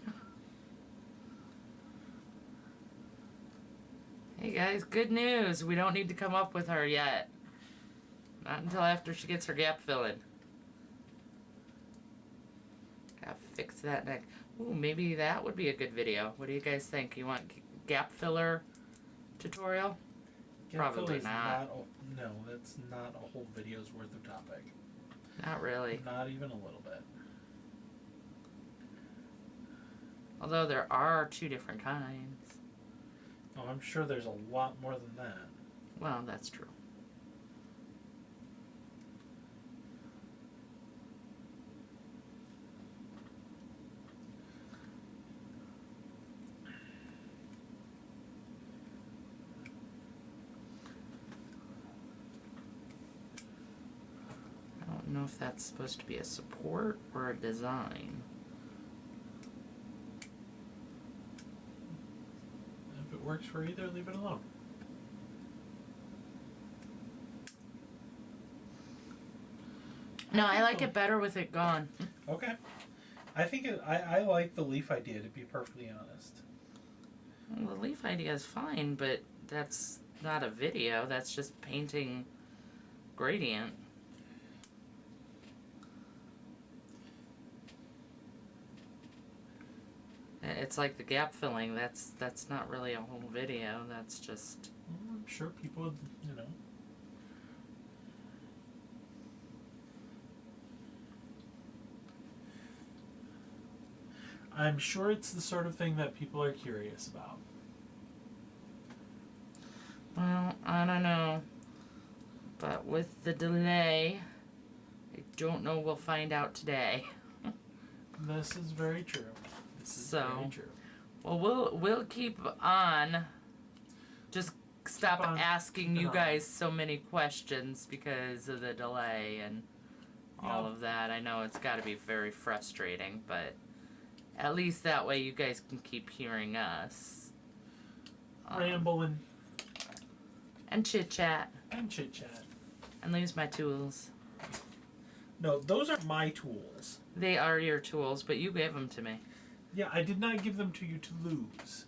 Hey guys, good news. We don't need to come up with her yet. Not until after she gets her gap filling. Gotta fix that neck. Ooh, maybe that would be a good video. What do you guys think? You want gap filler tutorial? Probably not. No, that's not a whole video's worth of topic. Not really. Not even a little bit. Although there are 2 different kinds. Oh, I'm sure there's a lot more than that. Well, that's true. I don't know if that's supposed to be a support or a design. If it works for either, leave it alone. No, I like it better with it gone. Okay. I think I like the leaf idea, to be perfectly honest. Well, the leaf idea is fine, but that's not a video. That's just painting gradient. It's like the gap filling. That's not really a whole video. That's just. Well, I'm sure people would, you know. I'm sure it's the sort of thing that people are curious about. Well, I don't know. But with the delay, I don't know. We'll find out today. This is very true. This is very true. Well, we'll keep on. Just stop asking you guys so many questions because of the delay and all of that. I know it's got to be very frustrating, but at least that way you guys can keep hearing us. Rambling. And chit-chat. And chit-chat. And use my tools. No, those are my tools. They are your tools, but you gave them to me. Yeah, I did not give them to you to lose.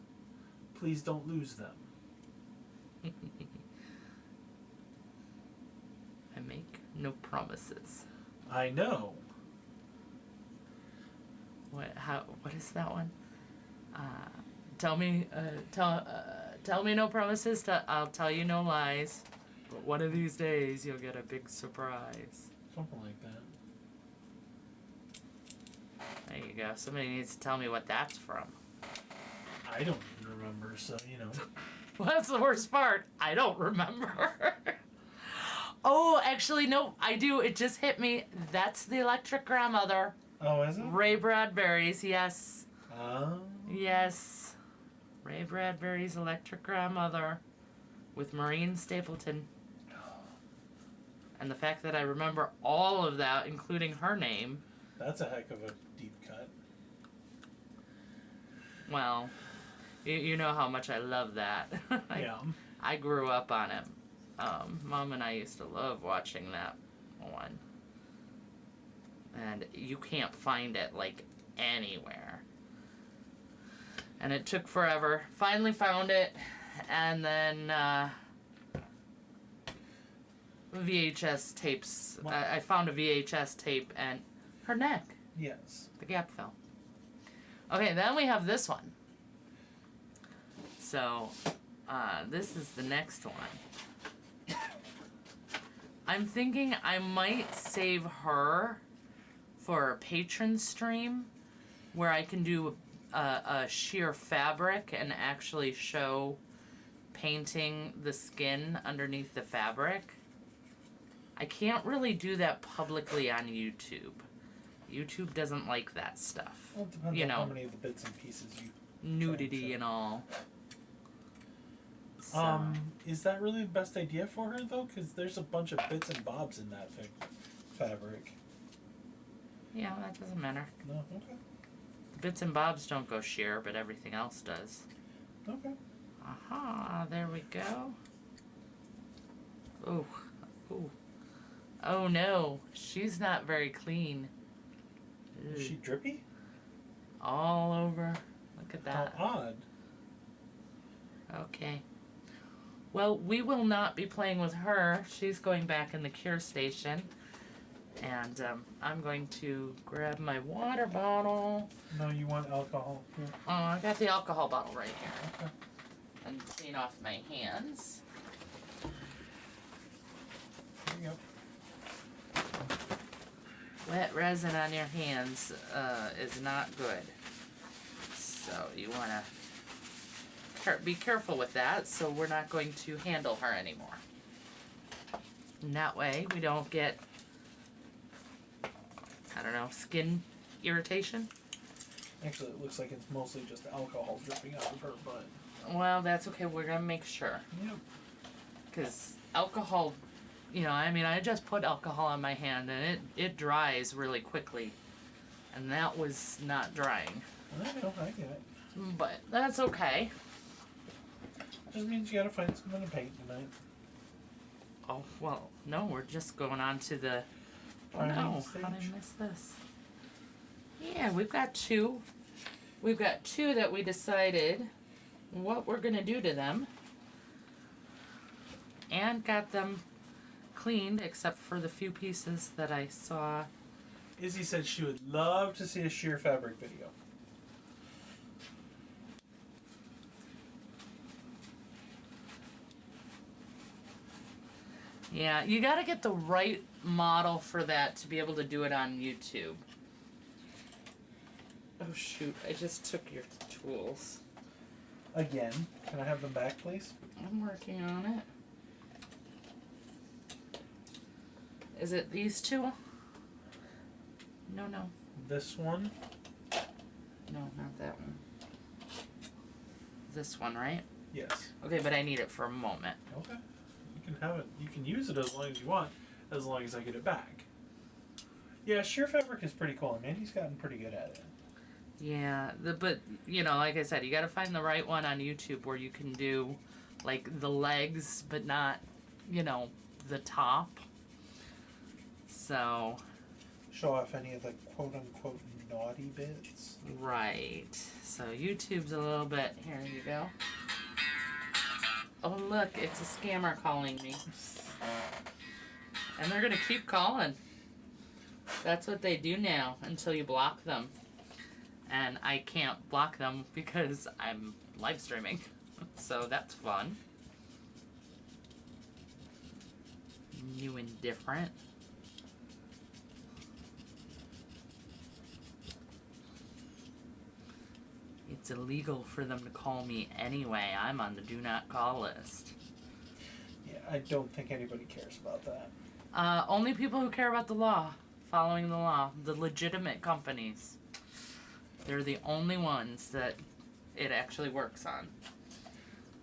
Please don't lose them. I make no promises. I know. What is that one? Tell me no promises. I'll tell you no lies. But one of these days you'll get a big surprise. Something like that. There you go. Somebody needs to tell me what that's from. I don't even remember, so you know. Well, that's the worst part. I don't remember. Oh, actually, no, I do. It just hit me. That's the Electric Grandmother. Oh, is it? Ray Bradbury's, yes. Oh. Yes. Ray Bradbury's Electric Grandmother with Maureen Stapleton. And the fact that I remember all of that, including her name. That's a heck of a deep cut. Well, you know how much I love that. Yeah. I grew up on it. Mom and I used to love watching that one. And you can't find it, like, anywhere. And it took forever. Finally found it. And then, VHS tapes. I found a VHS tape and her neck. Yes. The gap fell. Okay, then we have this one. So, this is the next one. I'm thinking I might save her for a patron stream where I can do a sheer fabric and actually show painting the skin underneath the fabric. I can't really do that publicly on YouTube. YouTube doesn't like that stuff. Well, it depends You on know, how many of the bits and pieces you. nudity and all. So, Is that really the best idea for her though? Because there's a bunch of bits and bobs in that fabric. yeah, that doesn't matter. No. Okay. The bits and bobs don't go sheer, but everything else does. Okay. Aha, there we go. Ooh, ooh. Oh no, she's not very clean. Is she drippy? All over. Look at that. How odd. Okay. Well, we will not be playing with her. She's going back in the cure station. And I'm going to grab my water bottle. No, you want alcohol. Here. Oh, I got the alcohol bottle right here. Okay. And clean off my hands. There you go. Wet resin on your hands is not good. So you want to be careful with that, so we're not going to handle her anymore. And that way we don't get, I don't know, skin irritation. Actually, it looks like it's mostly just alcohol dripping out of her butt. Well, that's okay. We're going to make sure. Yep. Because alcohol, you know, I mean, I just put alcohol on my hand and it dries really quickly. And that was not drying. I know, I get it. But that's okay. Just means you gotta find something to paint tonight. Oh, well, no, we're just going on to the... Oh, Priming no, stage. how did I miss this? Yeah, we've got two. We've got two that we decided what we're going to do to them. And got them cleaned, except for the few pieces that I saw. Izzy said she would love to see a sheer fabric video. Yeah, you got to get the right model for that to be able to do it on YouTube. Oh shoot, I just took your tools. Again, can I have them back, please? I'm working on it. Is it these two? No. This one? No, not that one. This one, right? Yes. Okay, but I need it for a moment. Okay. You can have it. You can use it as long as you want, as long as I get it back. Yeah, sheer fabric is pretty cool. Mandy's gotten pretty good at it. Yeah, but, you know, like I said, you gotta find the right one on YouTube where you can do, like, the legs, but not, you know, the top. So... Show off any of the quote-unquote naughty bits. Right. So YouTube's a little bit... Here you go. Oh, look, it's a scammer calling me. And they're gonna keep calling. That's what they do now, until you block them. And I can't block them because I'm live streaming. So that's fun. New and different. It's illegal for them to call me anyway. I'm on the do not call list. Yeah. I don't think anybody cares about that. Only people who care about the law, following the law, the legitimate companies. They're the only ones that it actually works on.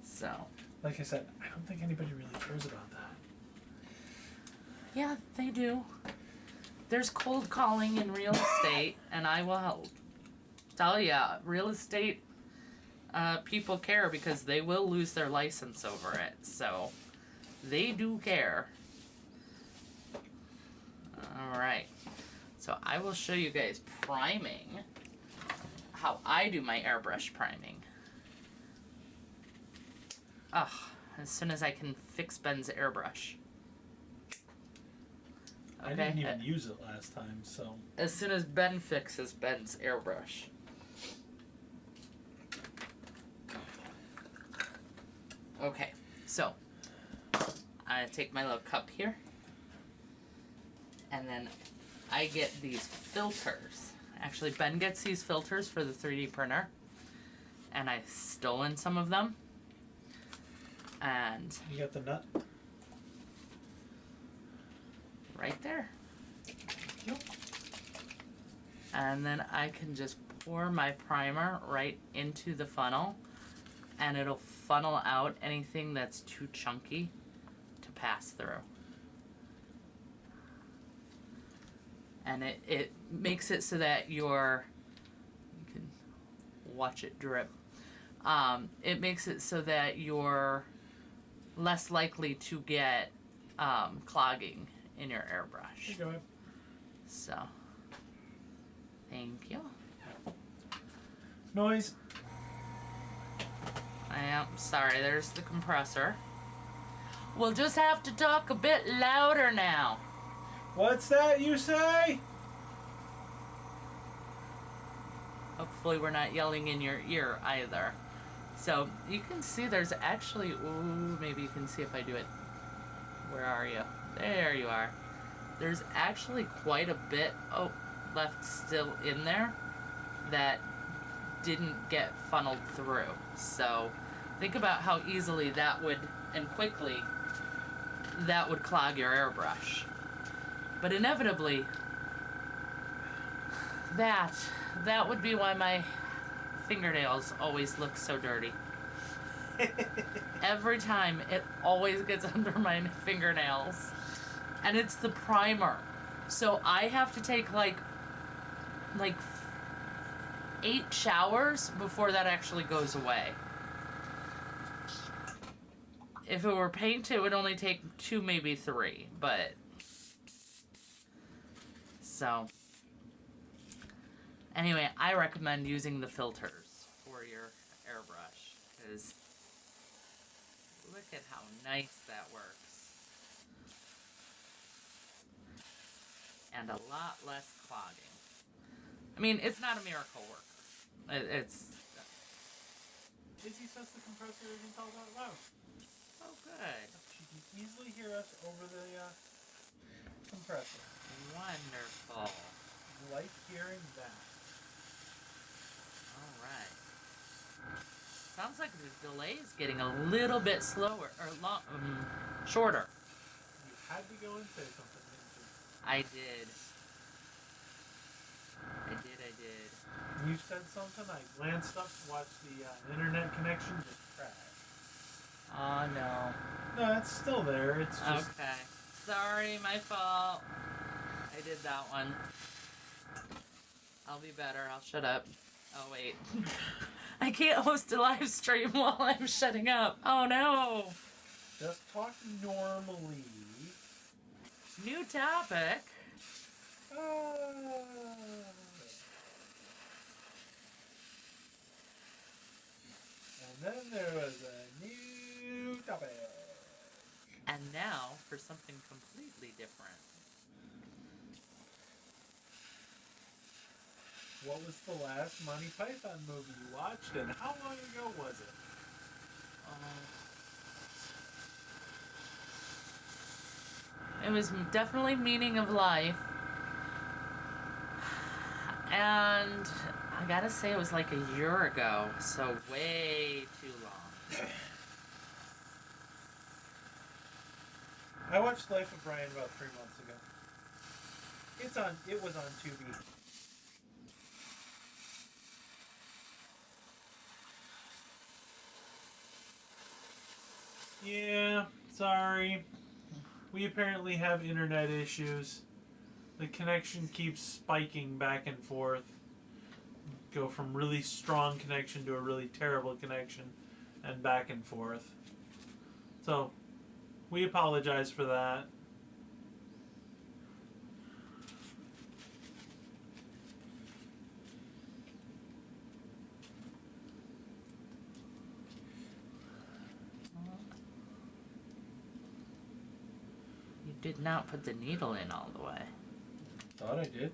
So. Like I said, I don't think anybody really cares about that. Yeah, they do. There's cold calling in real estate, and I will tell you, real estate people care because they will lose their license over it. So they do care. All right. So I will show you guys priming, how I do my airbrush priming. Ugh, as soon as I can fix Ben's airbrush. Okay. I didn't even use it last time, so. As soon as Ben fixes Ben's airbrush. Okay, so I take my little cup here, and then I get these filters. Actually, Ben gets these filters for the 3D printer, and I've stolen some of them. And you got the nut? Right there. Yep. And then I can just pour my primer right into the funnel, and it'll funnel out anything that's too chunky to pass through. And it makes it so that you can watch it drip. It makes it so that you're less likely to get clogging in your airbrush. Go ahead. So, thank you. Noise. I am sorry, there's the compressor. We'll just have to talk a bit louder now. What's that you say? Hopefully we're not yelling in your ear either. So you can see there's actually, ooh, maybe you can see if I do it. Where are you? There you are. There's actually quite a bit left still in there that didn't get funneled through. So think about how easily that would, and quickly, that would clog your airbrush. But inevitably, that would be why my fingernails always look so dirty. Every time, it always gets under my fingernails. And it's the primer. So I have to take like 8 showers before that actually goes away. If it were paint, it would only take 2, maybe 3, but so anyway, I recommend using the filters for your airbrush because look at how nice that works. And a lot less clogging. I mean, it's not a miracle worker. It's. Izzy says the compressor isn't all that loud. Oh, good. She can easily hear us over the compressor. Wonderful. Like hearing that. All right. Sounds like the delay is getting a little bit slower or shorter. You had to go and say something, didn't you? I did. When you said something, I glanced up to watch the internet connection just crash. Oh, no. No, it's still there. It's just... Okay. Sorry, my fault. I did that one. I'll be better. I'll shut up. Oh, wait. I can't host a live stream while I'm shutting up. Oh, no. Just talk normally. New topic. And then there was a new topic. And now for something completely different. What was the last Monty Python movie you watched, and how long ago was it? It was definitely Meaning of Life. And I gotta say it was like a year ago, so way too long. I watched Life of Brian about 3 months ago. It was on Tubi. Yeah, sorry. We apparently have internet issues. The connection keeps spiking back and forth. Go from really strong connection to a really terrible connection and back and forth. So, we apologize for that. You did not put the needle in all the way. Thought I did.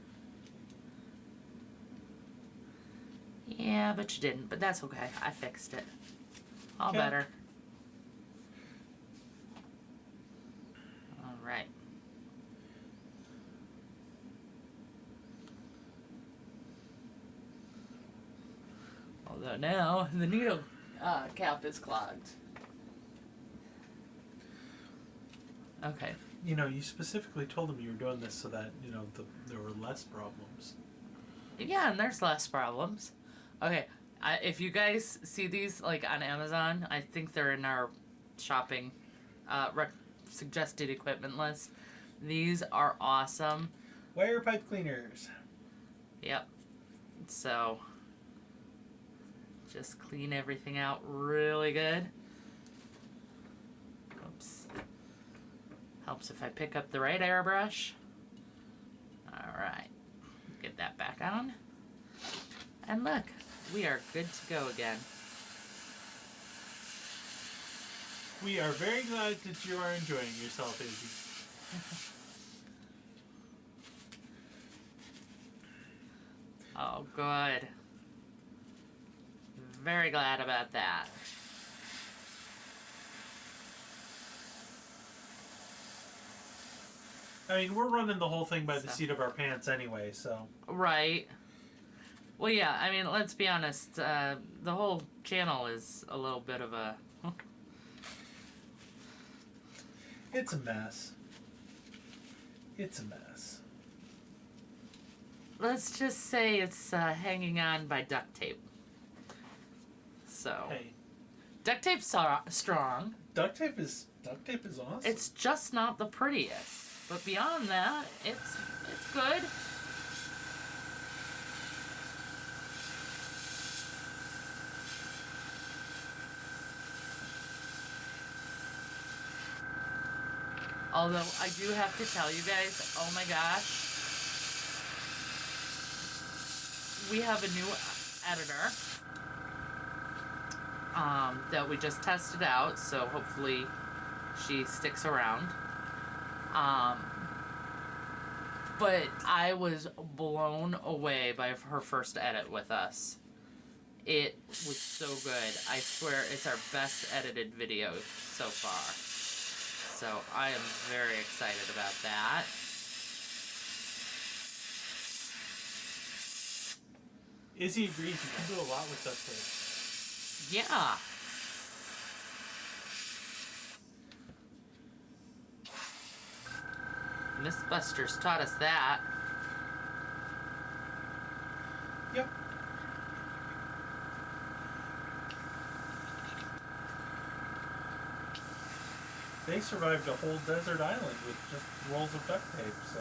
Yeah, but you didn't. But that's okay. I fixed it. All Okay. better. All right. Although now the needle cap is clogged. Okay. You know, you specifically told them you were doing this so that, you know, there were less problems. Yeah, and there's less problems. Okay, if you guys see these like on Amazon, I think they're in our shopping suggested equipment list. These are awesome. Wire pipe cleaners. Yep. So just clean everything out really good. Oops. Helps if I pick up the right airbrush. Alright. Get that back on. And look, we are good to go again. We are very glad that you are enjoying yourself, Izzy. Oh, good. Very glad about that. I mean, we're running the whole thing by the seat of our pants anyway, so. Right. Well, yeah, I mean, let's be honest. The whole channel is a little bit of a... It's a mess. It's a mess. Let's just say it's hanging on by duct tape. So... Hey. Duct tape's strong. Duct tape is awesome. It's just not the prettiest. But beyond that, it's good. Although I do have to tell you guys, oh my gosh, we have a new editor that we just tested out, so hopefully she sticks around. But I was blown away by her first edit with us. It was so good. I swear it's our best edited video so far. So I am very excited about that. Izzy agrees you can do a lot with duct tape. Yeah. Mythbusters taught us that. Yep. They survived a whole desert island with just rolls of duct tape, so.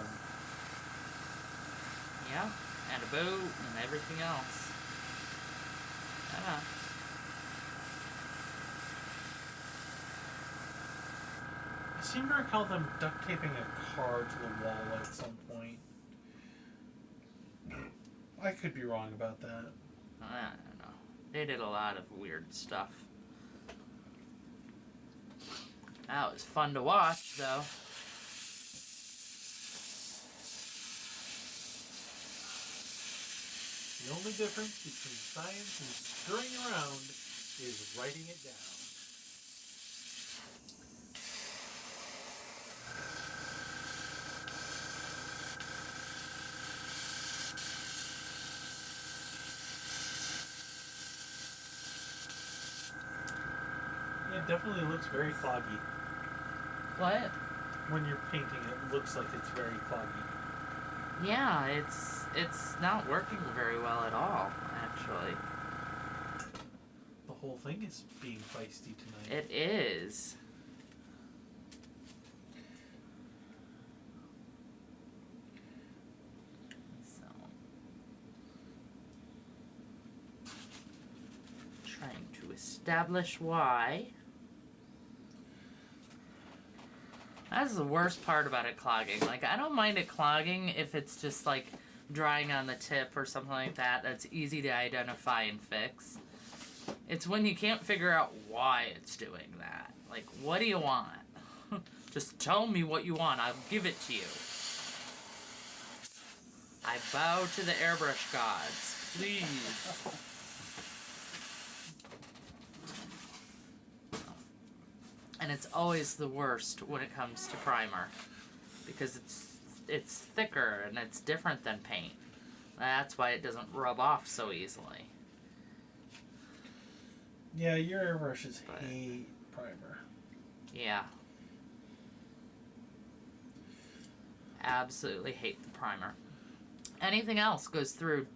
Yeah, and a boat and everything else. Yeah. I seem to recall them duct taping a car to the wall at some point. I could be wrong about that. I don't know. They did a lot of weird stuff. That was fun to watch, though. The only difference between science and screwing around is writing it down. It definitely looks very foggy. What? when you're painting, it looks like it's very cloggy. Yeah, it's not working very well at all, actually. The whole thing is being feisty tonight. It is. So, trying to establish why. That's the worst part about it clogging. Like, I don't mind it clogging if it's just like drying on the tip or something like that. That's easy to identify and fix. It's when you can't figure out why it's doing that. Like, what do you want? Just tell me what you want. I'll give it to you. I bow to the airbrush gods. Please. And it's always the worst when it comes to primer, because it's thicker and it's different than paint. That's why it doesn't rub off so easily. Yeah, your airbrushes hate primer. Yeah. Absolutely hate the primer. Anything else goes through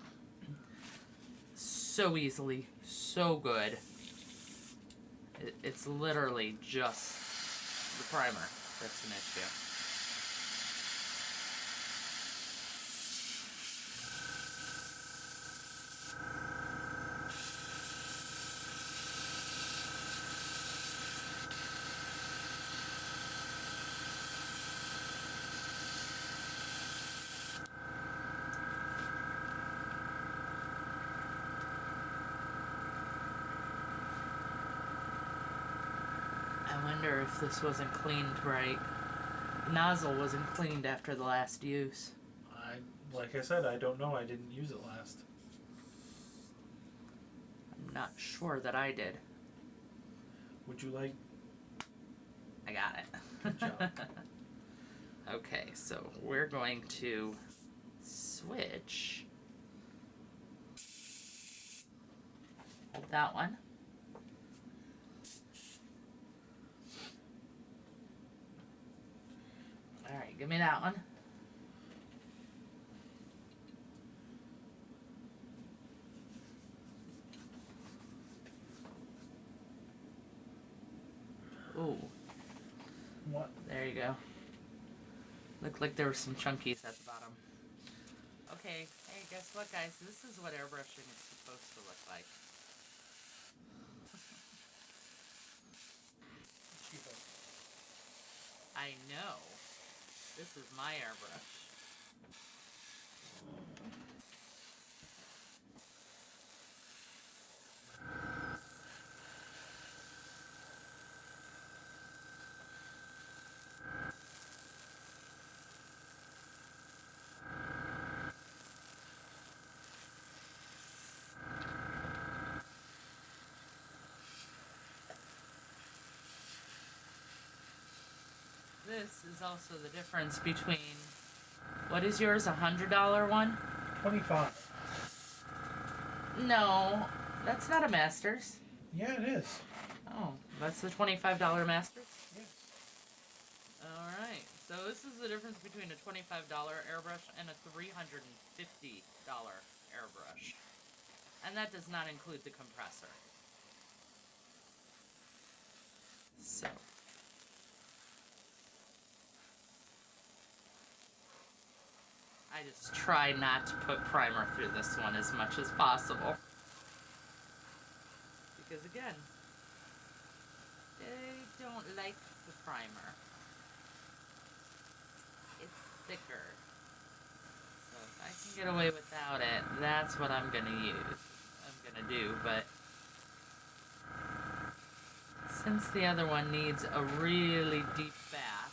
so easily, so good. It's literally just the primer that's an issue. I wonder if this wasn't cleaned right. The nozzle wasn't cleaned after the last use. Like I said, I don't know. I didn't use it last. I'm not sure that I did. Would you like? I got it. Good job. Okay, so we're going to switch. Hold that one. Alright, give me that one. Ooh. What? There you go. Looked like there were some chunkies at the bottom. Okay, hey, guess what, guys? This is what airbrushing is supposed to look like. I know. This is my airbrush. This is also the difference between, what is yours, $100 one? 25. No, that's not a Masters. Yeah, it is. Oh, that's the $25 Masters? Yes. Alright, so this is the difference between a $25 airbrush and a $350 airbrush. And that does not include the compressor. So. I just try not to put primer through this one as much as possible. Because again, they don't like the primer. It's thicker. So if I can get away without it, that's what I'm gonna use. I'm gonna do, but since the other one needs a really deep bath,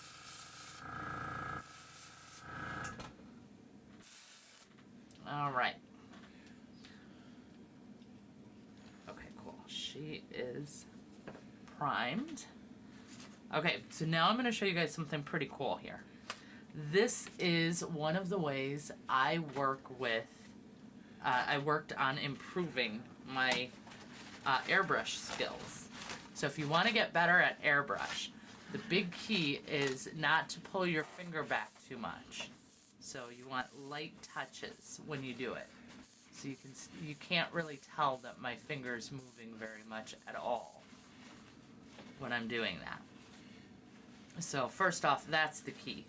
alright. Okay, cool. She is primed. Okay, so now I'm going to show you guys something pretty cool here. This is one of the ways I work with, I worked on improving my airbrush skills. So if you want to get better at airbrush, The big key is not to pull your finger back too much. So you want light touches when you do it. So you can't really tell that my finger's moving very much at all when I'm doing that. So first off, that's the key.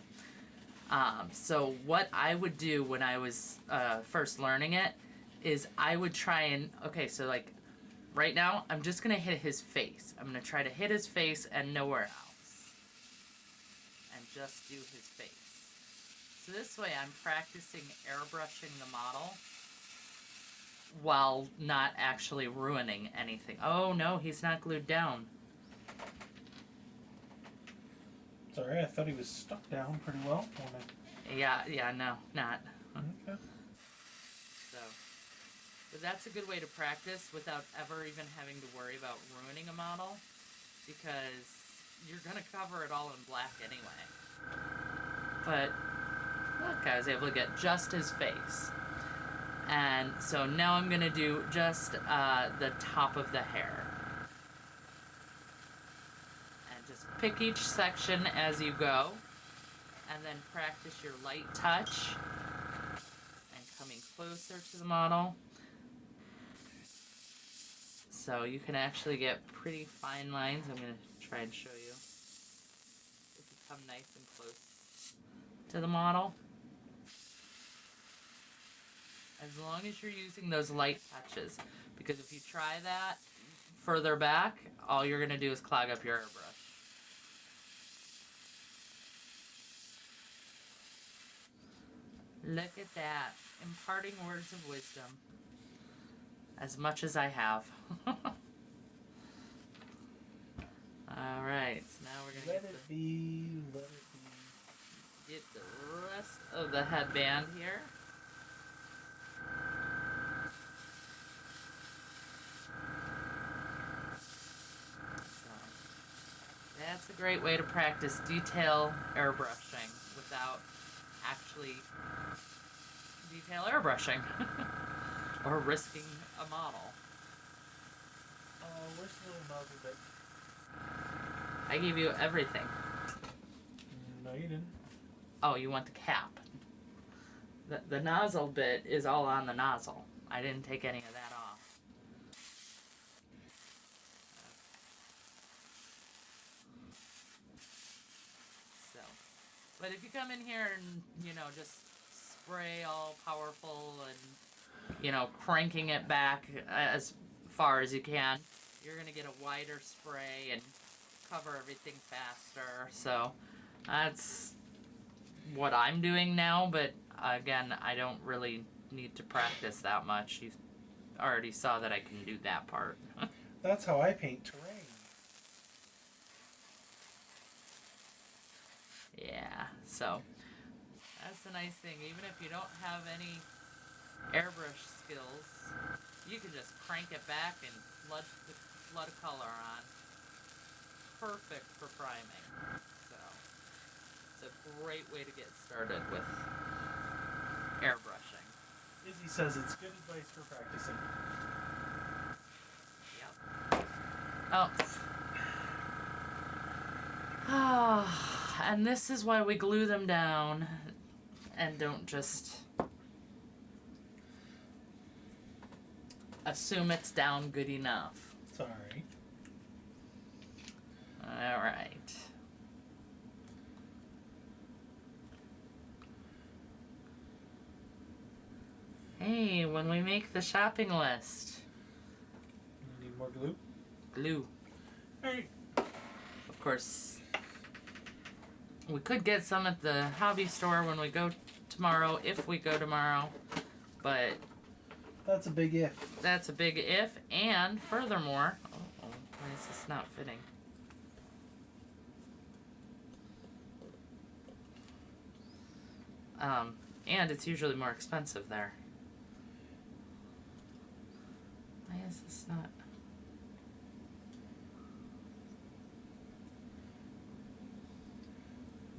So what I would do when I was first learning it is I would try and, okay, so like right now I'm just going to hit his face. I'm going to try to hit his face and nowhere else. And just do his face. So this way I'm practicing airbrushing the model while not actually ruining anything. Oh no, he's not glued down. Sorry, I thought he was stuck down pretty well. Yeah, no, not. Okay. So, but that's a good way to practice without ever even having to worry about ruining a model, because you're gonna cover it all in black anyway. But look, I was able to get just his face. And so now I'm gonna do just the top of the hair. And just pick each section as you go. And then practice your light touch. And coming closer to the model. So you can actually get pretty fine lines. I'm gonna try and show you. If you come nice and close to the model. As long as you're using those light touches. Because if you try that further back, all you're going to do is clog up your airbrush. Look at that. Imparting words of wisdom. As much as I have. Alright, so now we're going to Let it be. Get the rest of the headband here. That's a great way to practice detail airbrushing without actually detail airbrushing or risking a model. Where's the little nozzle bit? I gave you everything. No, you didn't. Oh, you want the cap. The nozzle bit is all on the nozzle. I didn't take any of that off. But if you come in here and, just spray all powerful and, cranking it back as far as you can, you're going to get a wider spray and cover everything faster. So that's what I'm doing now, but again, I don't really need to practice that much. You already saw that I can do that part. That's how I paint terrain. Yeah, so that's the nice thing. Even if you don't have any airbrush skills, you can just crank it back and flood a color on. Perfect for priming. So it's a great way to get started with airbrushing. Izzy says it's good advice for practicing. Yep. Oh. And this is why we glue them down and don't just assume it's down good enough. Sorry. Alright. Hey, when we make the shopping list. You need more glue? Glue. Alright. Of course. We could get some at the hobby store when we go tomorrow, if we go tomorrow, but that's a big if. That's a big if, and furthermore, why is this not fitting? And it's usually more expensive there. Why is this not?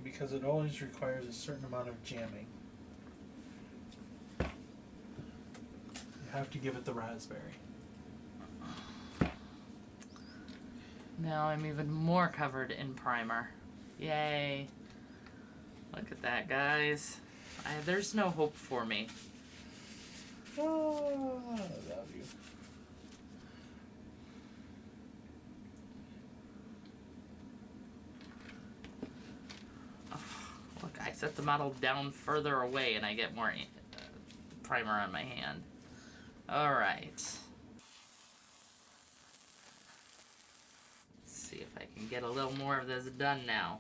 Because it always requires a certain amount of jamming. You have to give it the raspberry. Now I'm even more covered in primer. Yay. Look at that, guys. There's no hope for me. Oh, I love you. Look, I set the model down further away and I get more primer on my hand. Alright. Let's see if I can get a little more of this done now.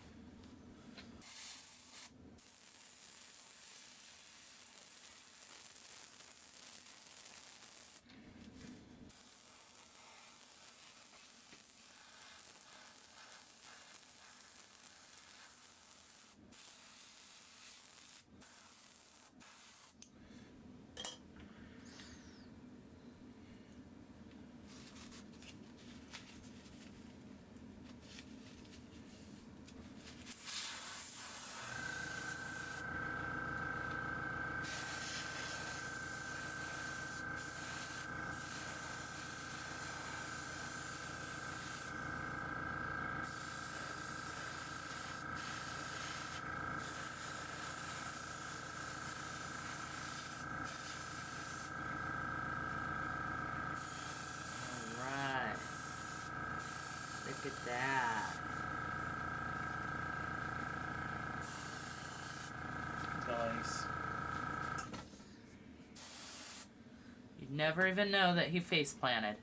Alright. Look at that. Nice. You'd never even know that he face planted.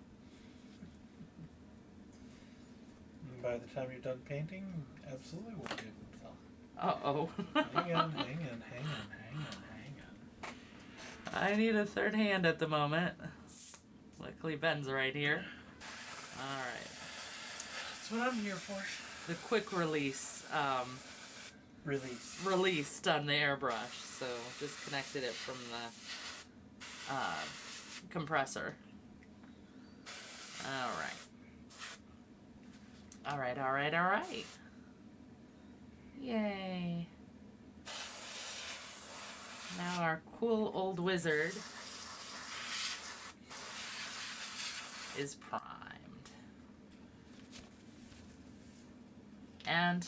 And by the time you're done painting, absolutely will be able to tell. Uh-oh. Hang on. I need a third hand at the moment. Luckily Ben's right here. Alright. That's what I'm here for. The quick release released on the airbrush, so disconnected it from the compressor. Alright. Yay. Now our cool old wizard is primed. And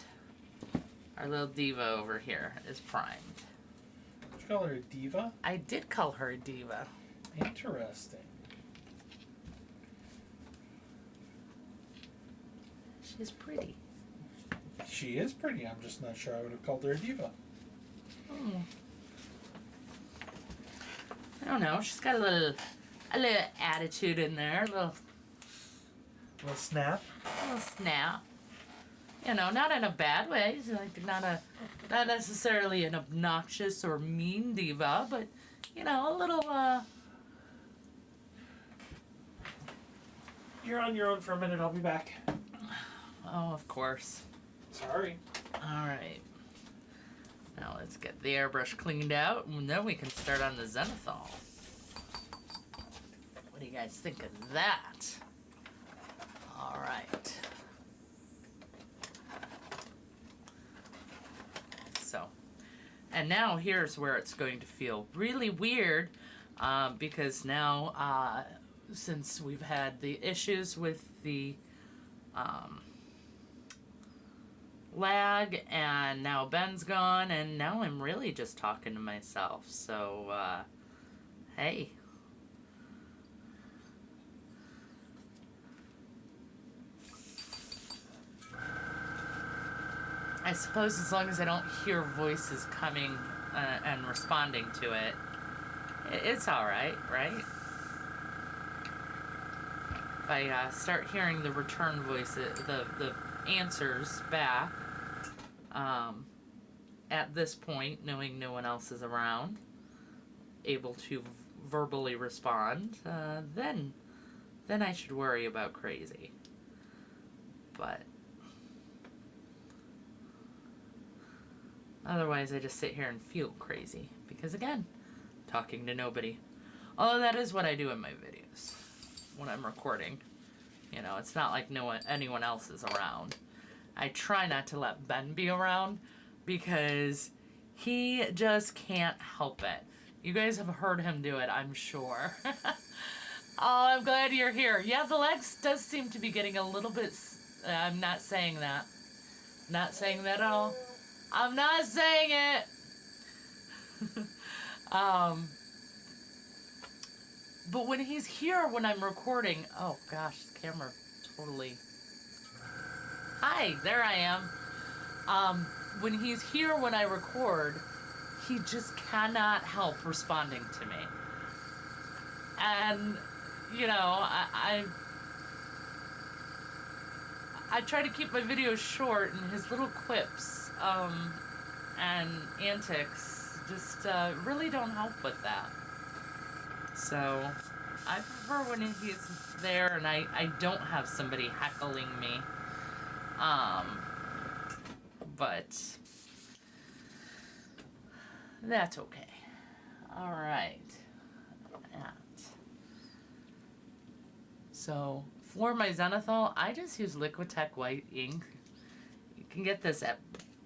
our little diva over here is primed. Did you call her a diva? I did call her a diva. Interesting. She's pretty. She is pretty. I'm just not sure I would have called her a diva. Oh. I don't know. She's got a little attitude in there. A little snap. You know, not in a bad way. It's like not necessarily an obnoxious or mean diva, but you know, a little. You're on your own for a minute. I'll be back. Oh, of course. Sorry. All right. Now let's get the airbrush cleaned out, and then we can start on the zenithal. What do you guys think of that? All right. So, and now here's where it's going to feel really weird, because now, since we've had the issues with the lag, and now Ben's gone, and now I'm really just talking to myself. So, hey. I suppose as long as I don't hear voices coming and responding to it, it's alright, right? If I start hearing the return voices, the answers back, at this point, knowing no one else is around, able to verbally respond, then I should worry about crazy. But otherwise, I just sit here and feel crazy. Because again, talking to nobody. Although that is what I do in my videos when I'm recording. You know, it's not like anyone else is around. I try not to let Ben be around because he just can't help it. You guys have heard him do it, I'm sure. Oh, I'm glad you're here. Yeah, the legs does seem to be getting a little bit I'm not saying that. Not saying that at all. I'm not saying it. But when he's here when I'm recording, oh gosh, the camera totally. Hi, there I am. When he's here when I record, he just cannot help responding to me. And you know, I try to keep my videos short, and his little quips and antics just really don't help with that. So I prefer when he's there and I don't have somebody heckling me. But that's okay. All right. So for my zenithal, I just use Liquitex white ink. You can get this at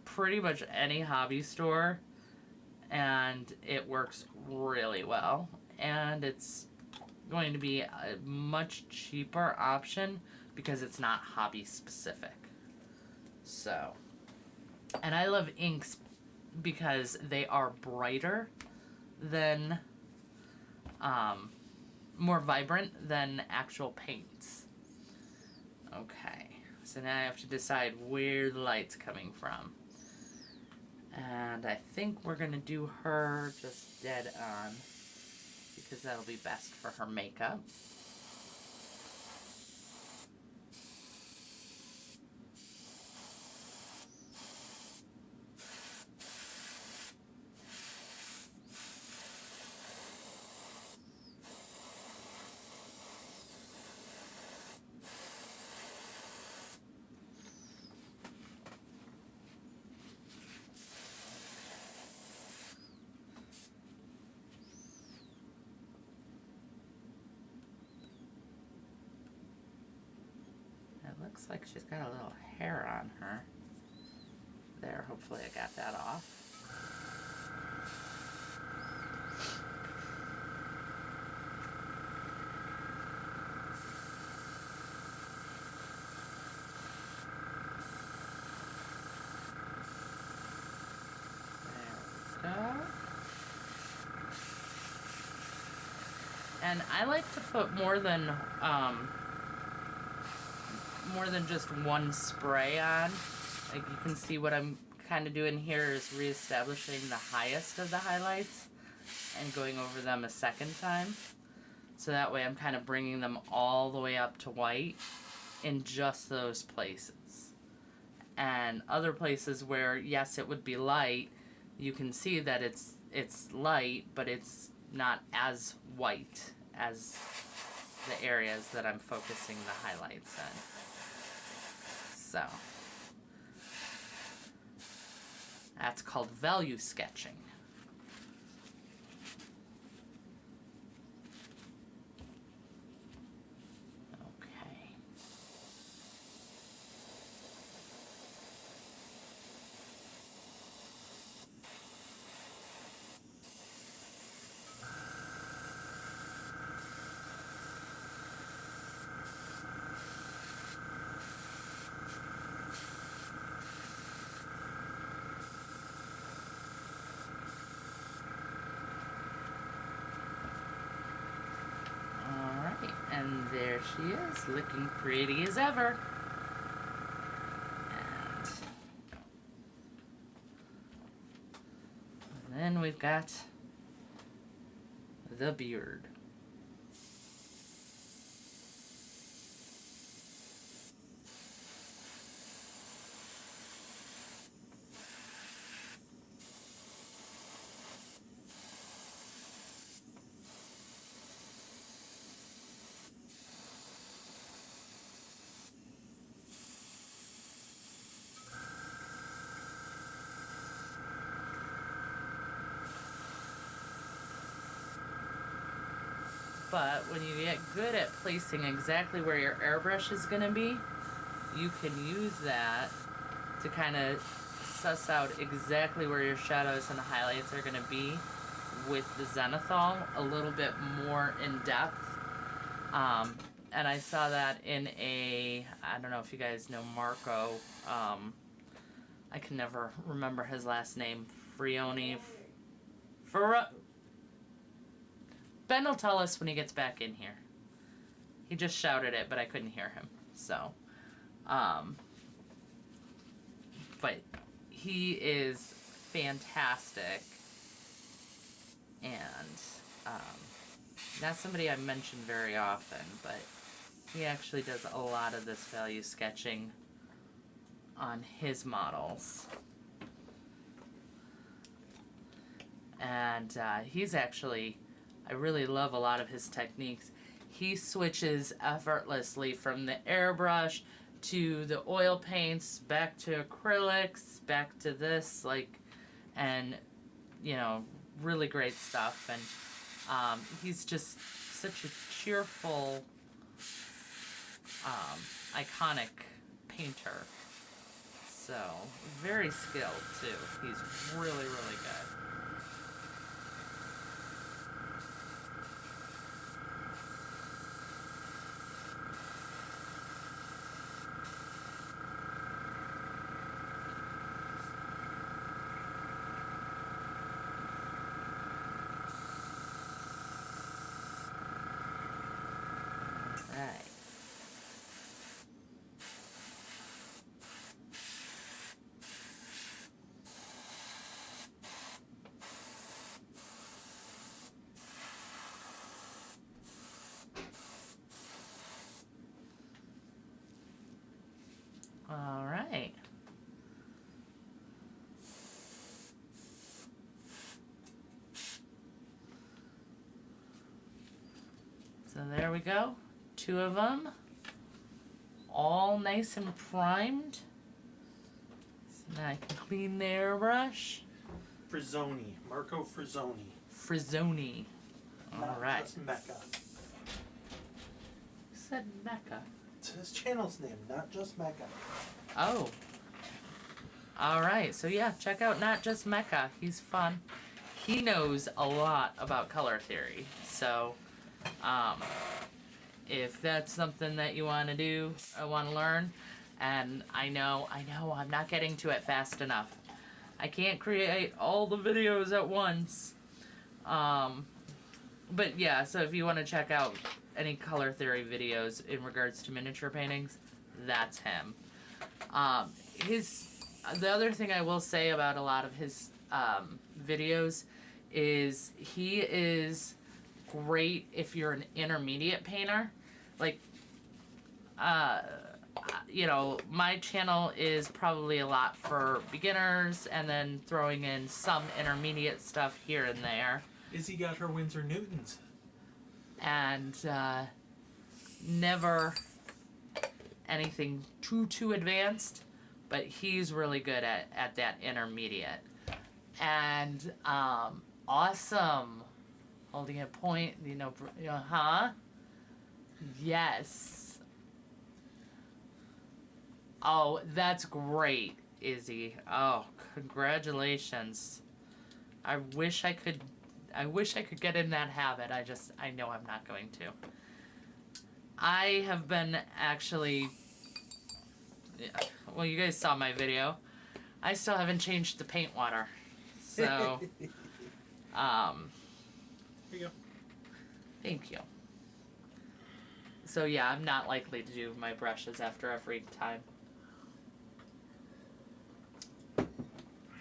pretty much any hobby store, and it works really well. And it's going to be a much cheaper option because it's not hobby specific. So, and I love inks because they are brighter than more vibrant than actual paints. Okay, so now I have to decide where the light's coming from. And I think we're gonna do her just dead on because that'll be best for her makeup. Looks like she's got a little hair on her. There, hopefully I got that off. There we go. And I like to put more than just one spray on. Like you can see what I'm kind of doing here is reestablishing the highest of the highlights and going over them a second time. So that way I'm kind of bringing them all the way up to white in just those places. And other places where, yes, it would be light, you can see that it's light, but it's not as white as the areas that I'm focusing the highlights in. So that's called value sketching. Okay. And there she is, looking pretty as ever. And then we've got the beard. But when you get good at placing exactly where your airbrush is going to be, you can use that to kind of suss out exactly where your shadows and highlights are going to be with the zenithal a little bit more in depth. And I saw that in I don't know if you guys know Marco. I can never remember his last name. Frioni. Ben will tell us when he gets back in here. He just shouted it, but I couldn't hear him. So, but he is fantastic. And, not somebody I mention very often, but he actually does a lot of this value sketching on his models. And he's actually, I really love a lot of his techniques. He switches effortlessly from the airbrush to the oil paints, back to acrylics, back to this, like, and, you know, really great stuff. And he's just such a cheerful, iconic painter. So, very skilled, too. He's really, really good. Right. All right. So there we go. 2 of them. All nice and primed. So now I can clean the airbrush. Frizzoni. Marco Frizzoni. Frizzoni. All right. Not just Mecca. Who said Mecca? It's his channel's name, not just Mecca. Oh. All right. So yeah, check out Not Just Mecca. He's fun. He knows a lot about color theory. So, if that's something that you want to do, I want to learn, and I know I'm not getting to it fast enough. I can't create all the videos at once. But yeah, so if you want to check out any color theory videos in regards to miniature paintings, that's him. The other thing I will say about a lot of his videos is he is great if you're an intermediate painter. Like, you know, my channel is probably a lot for beginners and then throwing in some intermediate stuff here and there. Izzy got her Winsor Newtons. And never anything too advanced, but he's really good at that intermediate. And awesome. Holding a point, you know, huh? Yes. Oh, that's great, Izzy. Oh, congratulations. I wish I could get in that habit. I know I'm not going to. I have been actually, well, you guys saw my video. I still haven't changed the paint water. So, Here you go. Thank you. So yeah, I'm not likely to do my brushes after every time.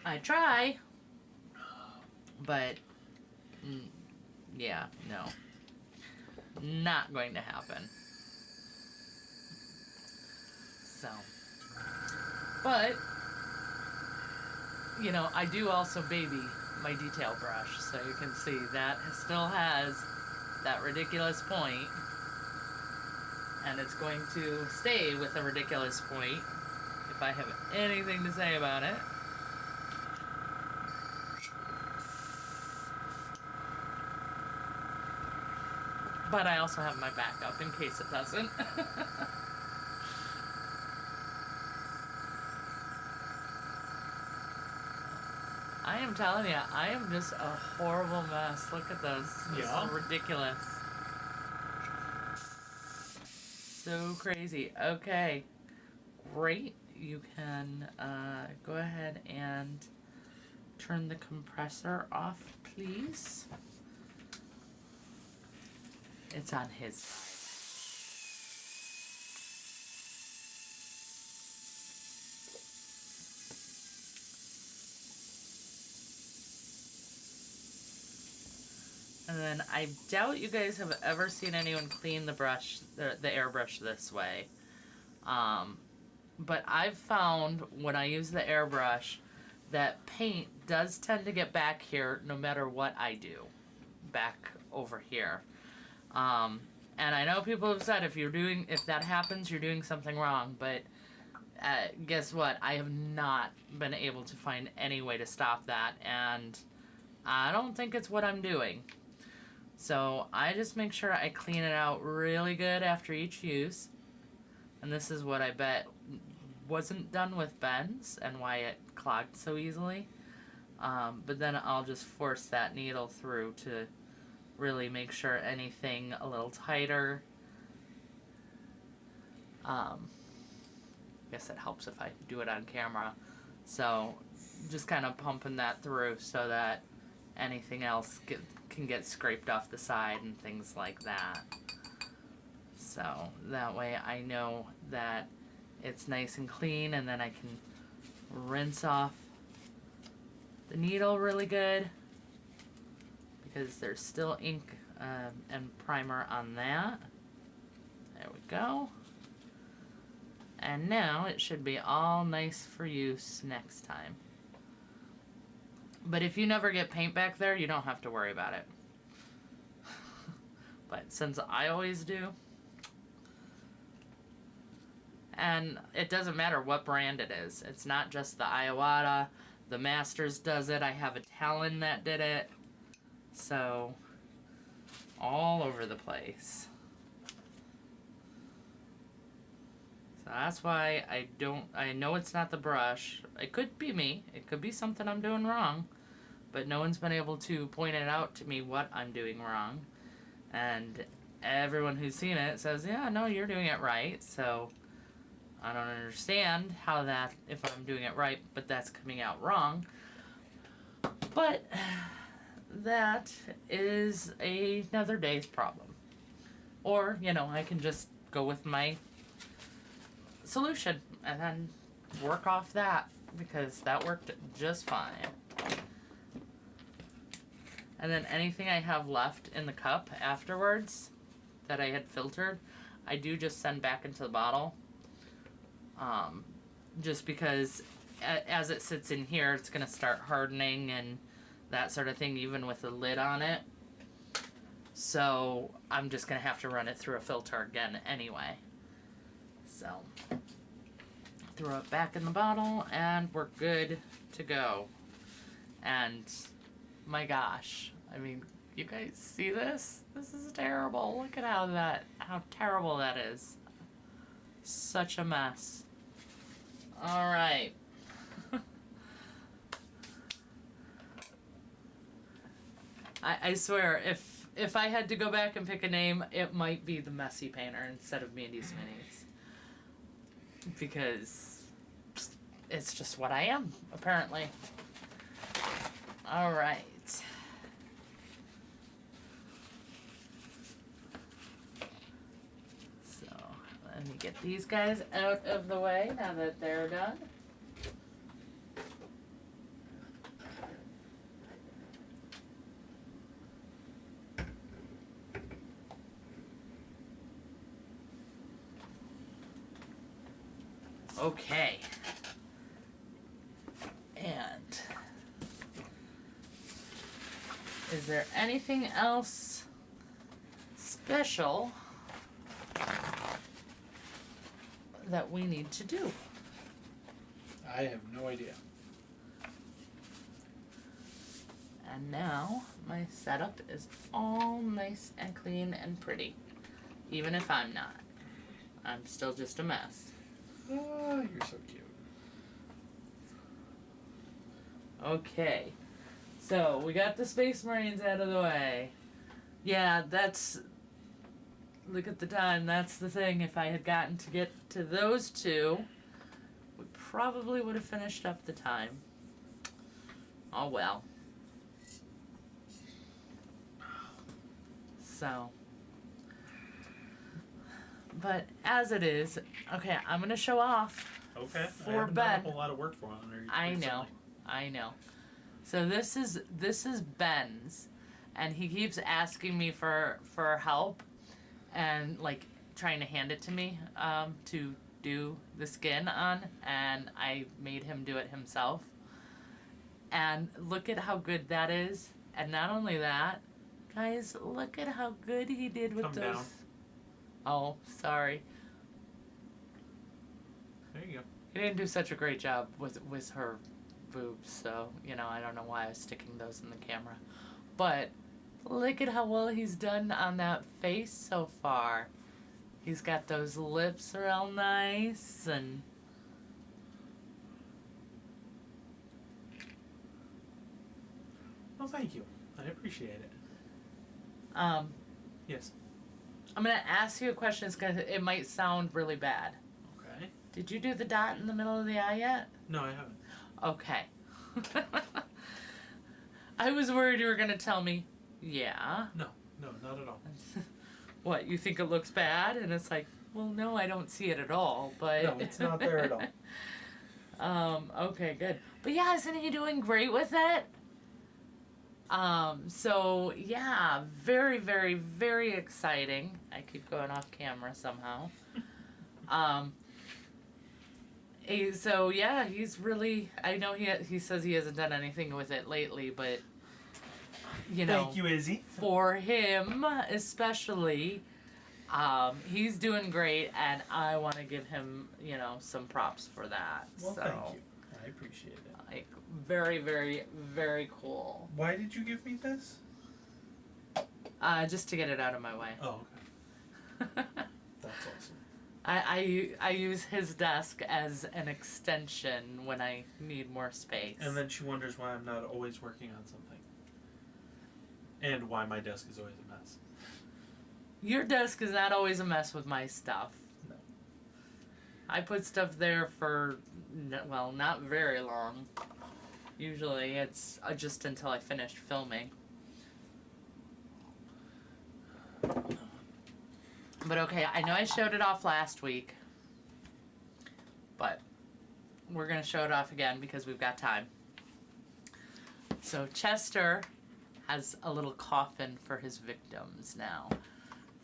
I try, but yeah, no. Not going to happen. So, but, you know, I do also baby my detail brush, so you can see that still has that ridiculous point, and it's going to stay with a ridiculous point if I have anything to say about it. But I also have my backup in case it doesn't. I am telling you, I am just a horrible mess. Look at this. This Yeah. is ridiculous. So crazy. Okay. Great. You can go ahead and turn the compressor off, please. It's on his side. And then I doubt you guys have ever seen anyone clean the brush, the airbrush this way. But I've found when I use the airbrush that paint does tend to get back here no matter what I do. Back over here. And I know people have said if that happens, you're doing something wrong, but guess what? I have not been able to find any way to stop that, and I don't think it's what I'm doing. So I just make sure I clean it out really good after each use. And this is what I bet wasn't done with Ben's and why it clogged so easily. But then I'll just force that needle through to really make sure anything a little tighter. I guess it helps if I do it on camera. So just kind of pumping that through so that anything else can get scraped off the side and things like that. So that way I know that it's nice and clean, and then I can rinse off the needle really good because there's still ink and primer on that. There we go. And now it should be all nice for use next time. But if you never get paint back there, you don't have to worry about it. But since I always do, and it doesn't matter what brand it is. It's not just the Iwata. The Masters does it. I have a Talon that did it. So, all over the place. So that's why I know it's not the brush. It could be me. It could be something I'm doing wrong. But no one's been able to point it out to me what I'm doing wrong. And everyone who's seen it says, yeah, no, you're doing it right. So I don't understand how that, if I'm doing it right, but that's coming out wrong. But that is another day's problem. Or, I can just go with my solution and then work off that, because that worked just fine. And then anything I have left in the cup afterwards that I had filtered, I do just send back into the bottle. Just because as it sits in here, it's going to start hardening and that sort of thing, even with a lid on it. So I'm just going to have to run it through a filter again anyway. So throw it back in the bottle and we're good to go. And my gosh, I mean, you guys see this? This is terrible. Look at how terrible that is. Such a mess. All right. I swear, if I had to go back and pick a name, it might be the Messy Painter instead of Mandy's Minis. Because it's just what I am, apparently. All right. So, let me get these guys out of the way now that they're done. Okay. And is there anything else special that we need to do? I have no idea. And now my setup is all nice and clean and pretty. Even if I'm not. I'm still just a mess. Oh, you're so cute. Okay. So, we got the Space Marines out of the way. Yeah, look at the time. That's the thing. If I had gotten to get to those two, we probably would have finished up the time. Oh well. So, but as it is, okay, I'm gonna show off. Okay. For I haven't Ben. done a whole lot of work for on her. I know. So this is Ben's, and he keeps asking me for help, and like trying to hand it to me to do the skin on, and I made him do it himself. And look at how good that is. And not only that, guys, look at how good he did with Come those. down. Oh, sorry. There you go. He didn't do such a great job with her boobs, so, you know, I don't know why I was sticking those in the camera. But look at how well he's done on that face so far. He's got those lips real nice, and Well, thank you. I appreciate it. Yes. I'm gonna ask you a question because it might sound really bad. Okay. Did you do the dot in the middle of the eye yet? No, I haven't. Okay. I was worried you were gonna tell me, yeah. No, not at all. What, you think it looks bad? And it's like, well, no, I don't see it at all, but... No, it's not there at all. Okay, good. But yeah, isn't he doing great with it? So yeah, very, very, very exciting. I keep going off camera somehow. So yeah, he's really, I know he says he hasn't done anything with it lately, but you know, Thank you, Izzy. for him especially, he's doing great, and I want to give him, you know, some props for that. Well, so, thank you. I appreciate it. like, very, very, very cool. Why did you give me this? Just to get it out of my way. Oh, okay. That's awesome. I use his desk as an extension when I need more space. And then she wonders why I'm not always working on something. And why my desk is always a mess. Your desk is not always a mess with my stuff. No. I put stuff there for, well, not very long. Usually it's just until I finish filming. But okay, I know I showed it off last week. But we're going to show it off again because we've got time. So Chester has a little coffin for his victims now.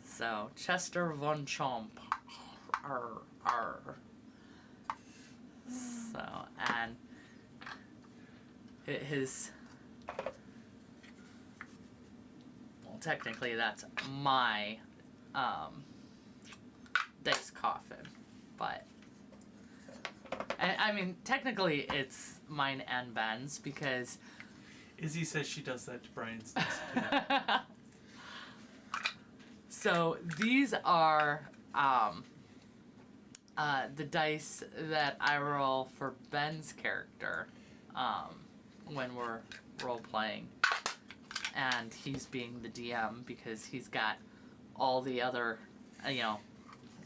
So, Chester Von Chomp. Arr, arr. So, and his... Well, technically that's my dice coffin, but... I mean, technically it's mine and Ben's because... Izzy says she does that to Brian's desk. So these are the dice that I roll for Ben's character when we're role playing, and he's being the DM because he's got all the other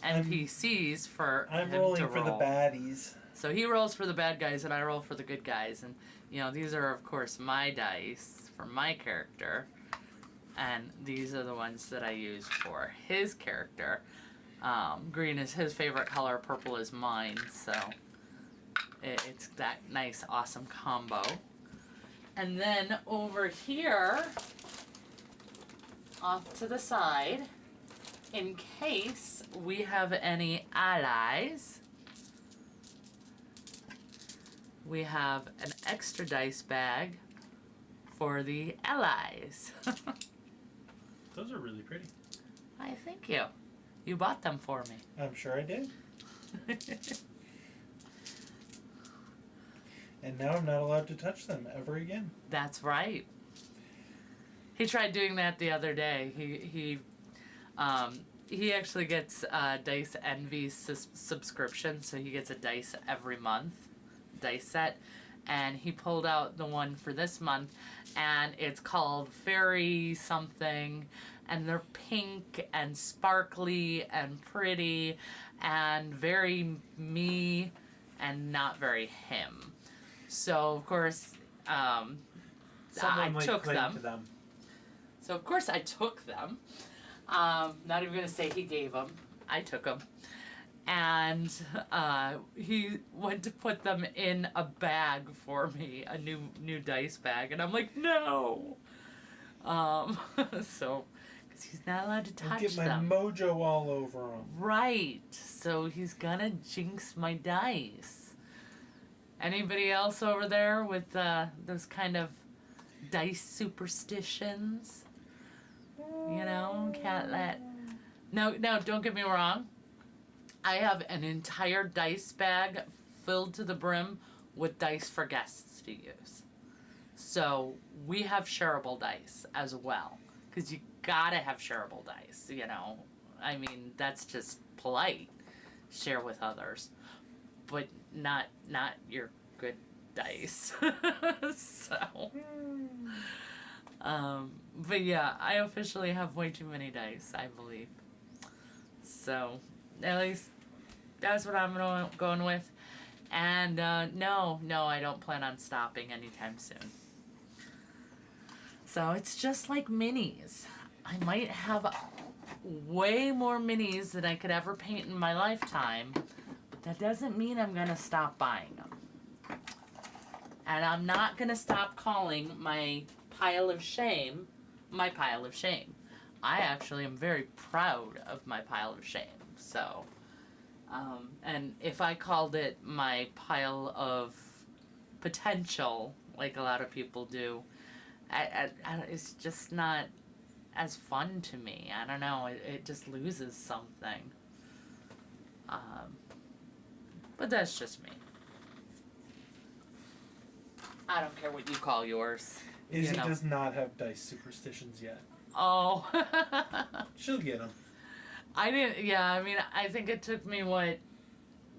NPCs for I'm him rolling to for roll. the baddies. So he rolls for the bad guys and I roll for the good guys, and these are of course my dice for my character. And these are the ones that I use for his character. Green is his favorite color, purple is mine, so it's that nice, awesome combo. And then over here, off to the side, in case we have any allies, we have an extra dice bag for the allies. Those are really pretty. I thank you. You bought them for me. I'm sure I did. And now I'm not allowed to touch them ever again. That's right. He tried doing that the other day. He actually gets Dice Envy subscription, so he gets a dice every month, dice set, and he pulled out the one for this month, and it's called Fairy something, and they're pink and sparkly and pretty and very me and not very him. So of course, Someone I might took claim them. to them. So of course I took them. Not even gonna say he gave them. I took them. And he went to put them in a bag for me, a new dice bag, and I'm like, no. So, because he's not allowed to I'll touch get my them. mojo all over them. Right. So he's gonna jinx my dice. Anybody else over there with those kind of dice superstitions? You know, can't let. No, don't get me wrong. I have an entire dice bag filled to the brim with dice for guests to use. So we have shareable dice as well. Because you gotta have shareable dice, you know. I mean, that's just polite. Share with others. But not your good dice. So. But yeah, I officially have way too many dice, I believe. So, at least that's what I'm going with. And no, I don't plan on stopping anytime soon. So it's just like minis. I might have way more minis than I could ever paint in my lifetime. But that doesn't mean I'm going to stop buying them. And I'm not going to stop calling my pile of shame my pile of shame. I actually am very proud of my pile of shame. So, and if I called it my pile of potential, like a lot of people do, it's just not as fun to me. I don't know. It just loses something. But that's just me. I don't care what you call yours. Izzy does not have dice superstitions yet. Oh. She'll get them. I didn't, yeah, I mean, I think it took me,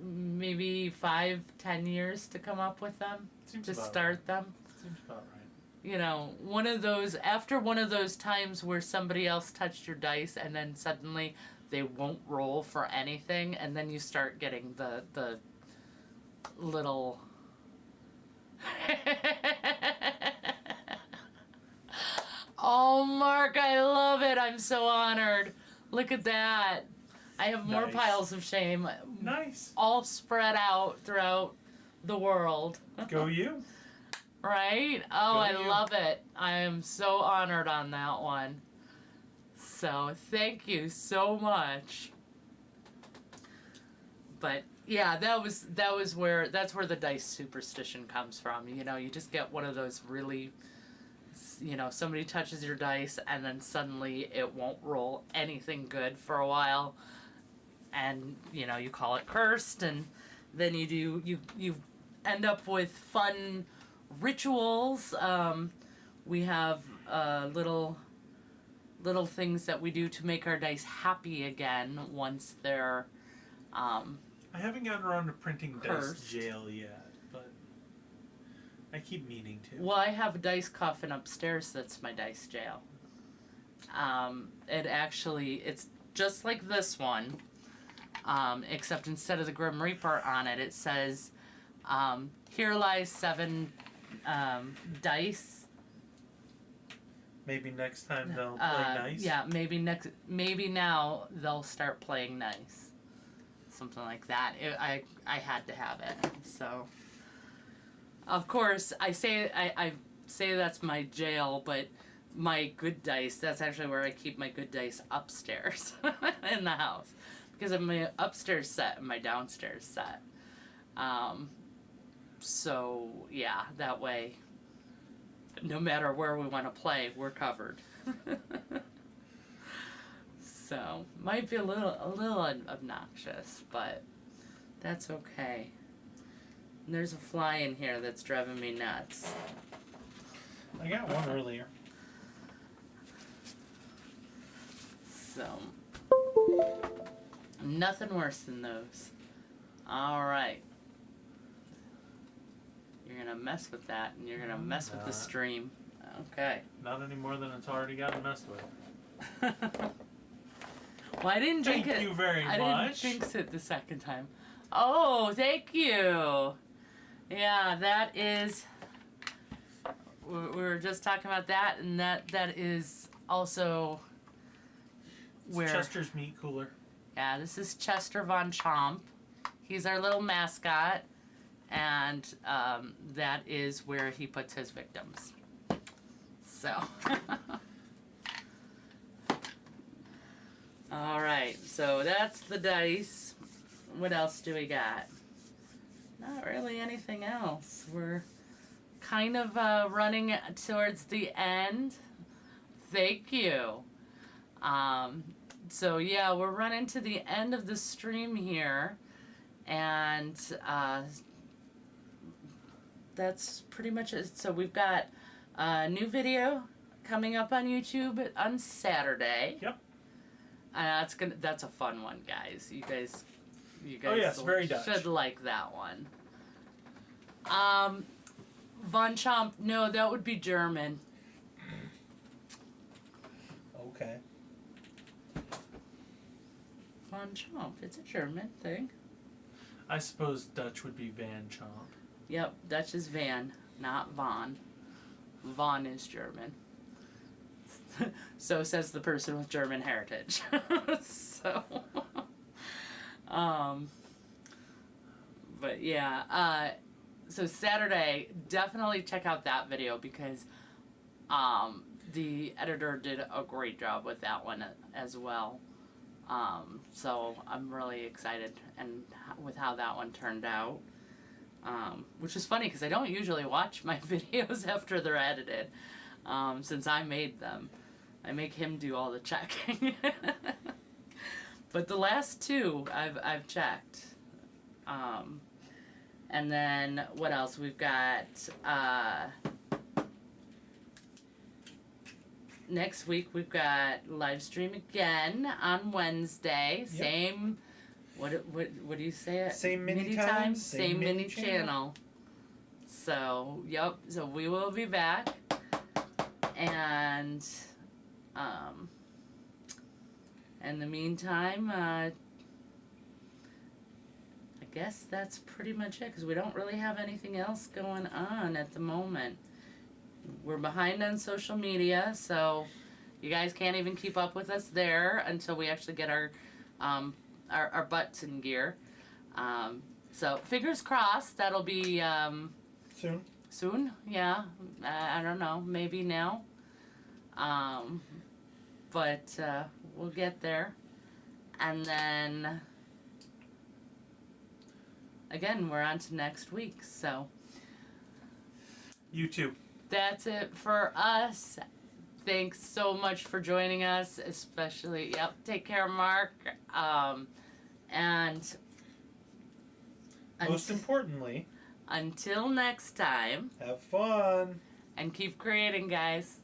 maybe 5-10 years to come up with them, Seems to about start right. them. Seems about right. You know, after one of those times where somebody else touched your dice and then suddenly they won't roll for anything, and then you start getting the little... Oh, Mark, I love it. I'm so honored. Look at that. I have more Nice. piles of shame. Nice. All spread out throughout the world. Go you. Right? Oh, Go I you. love it. I am so honored on that one. So, thank you so much. But yeah, that's where the dice superstition comes from. You know, you just get one of those really, you know, somebody touches your dice and then suddenly it won't roll anything good for a while, and you know, you call it cursed, and then you end up with fun rituals. We have little things that we do to make our dice happy again once they're I haven't gotten around to printing Cursed. dice jail yet, but I keep meaning to. Well, I have a dice coffin upstairs that's my dice jail. It's just like this one, except instead of the Grim Reaper on it, it says, here lies 7 dice. Maybe next time they'll play nice. Yeah, maybe now they'll start playing nice. Something like that. I had to have it. So, of course, I say that's my jail, but my good dice, that's actually where I keep my good dice upstairs in the house, because of my upstairs set and my downstairs set. So yeah, that way, no matter where we want to play, we're covered. So, might be a little obnoxious, but that's okay. And there's a fly in here that's driving me nuts. I got one earlier. So, nothing worse than those. Alright. You're gonna mess with that, and you're gonna mess with the stream. Okay. Not any more than it's already gotten messed with. Well, I didn't drink Thank it. you very I much. didn't jinx it the second time. Oh, thank you. Yeah, that is. We were just talking about that, and that is also where. Chester's meat cooler. Yeah, this is Chester Von Chomp. He's our little mascot, and that is where he puts his victims. So. All right, so that's the dice. What else do we got? Not really anything else. We're kind of running towards the end. Thank you. So yeah, we're running to the end of the stream here, and that's pretty much it. So we've got a new video coming up on YouTube on Saturday. Yep. That's a fun one, guys. You guys Oh yes, very Dutch. should like that one. Von Chomp, no, that would be German. Okay. Von Chomp, it's a German thing. I suppose Dutch would be Van Chomp. Yep, Dutch is Van, not Von. Von is German. So says the person with German heritage. So, but yeah, so Saturday, definitely check out that video because the editor did a great job with that one as well. So I'm really excited and with how that one turned out. Which is funny because I don't usually watch my videos after they're edited, since I made them. I make him do all the checking. But the last two I've checked. And then what else? We've got next week we've got live stream again on Wednesday. Yep. Same what do you say it? Same mini time, same mini channel. So, yep, so we will be back. And in the meantime, I guess that's pretty much it because we don't really have anything else going on at the moment. We're behind on social media, so you guys can't even keep up with us there until we actually get our butts in gear. So fingers crossed that'll be Soon. soon. Yeah, I don't know, maybe now. But we'll get there. And then, again, we're on to next week. So YouTube. that's it for us. Thanks so much for joining us, especially, yep, take care, Mark. And Most importantly, until next time, have fun. and keep creating, guys.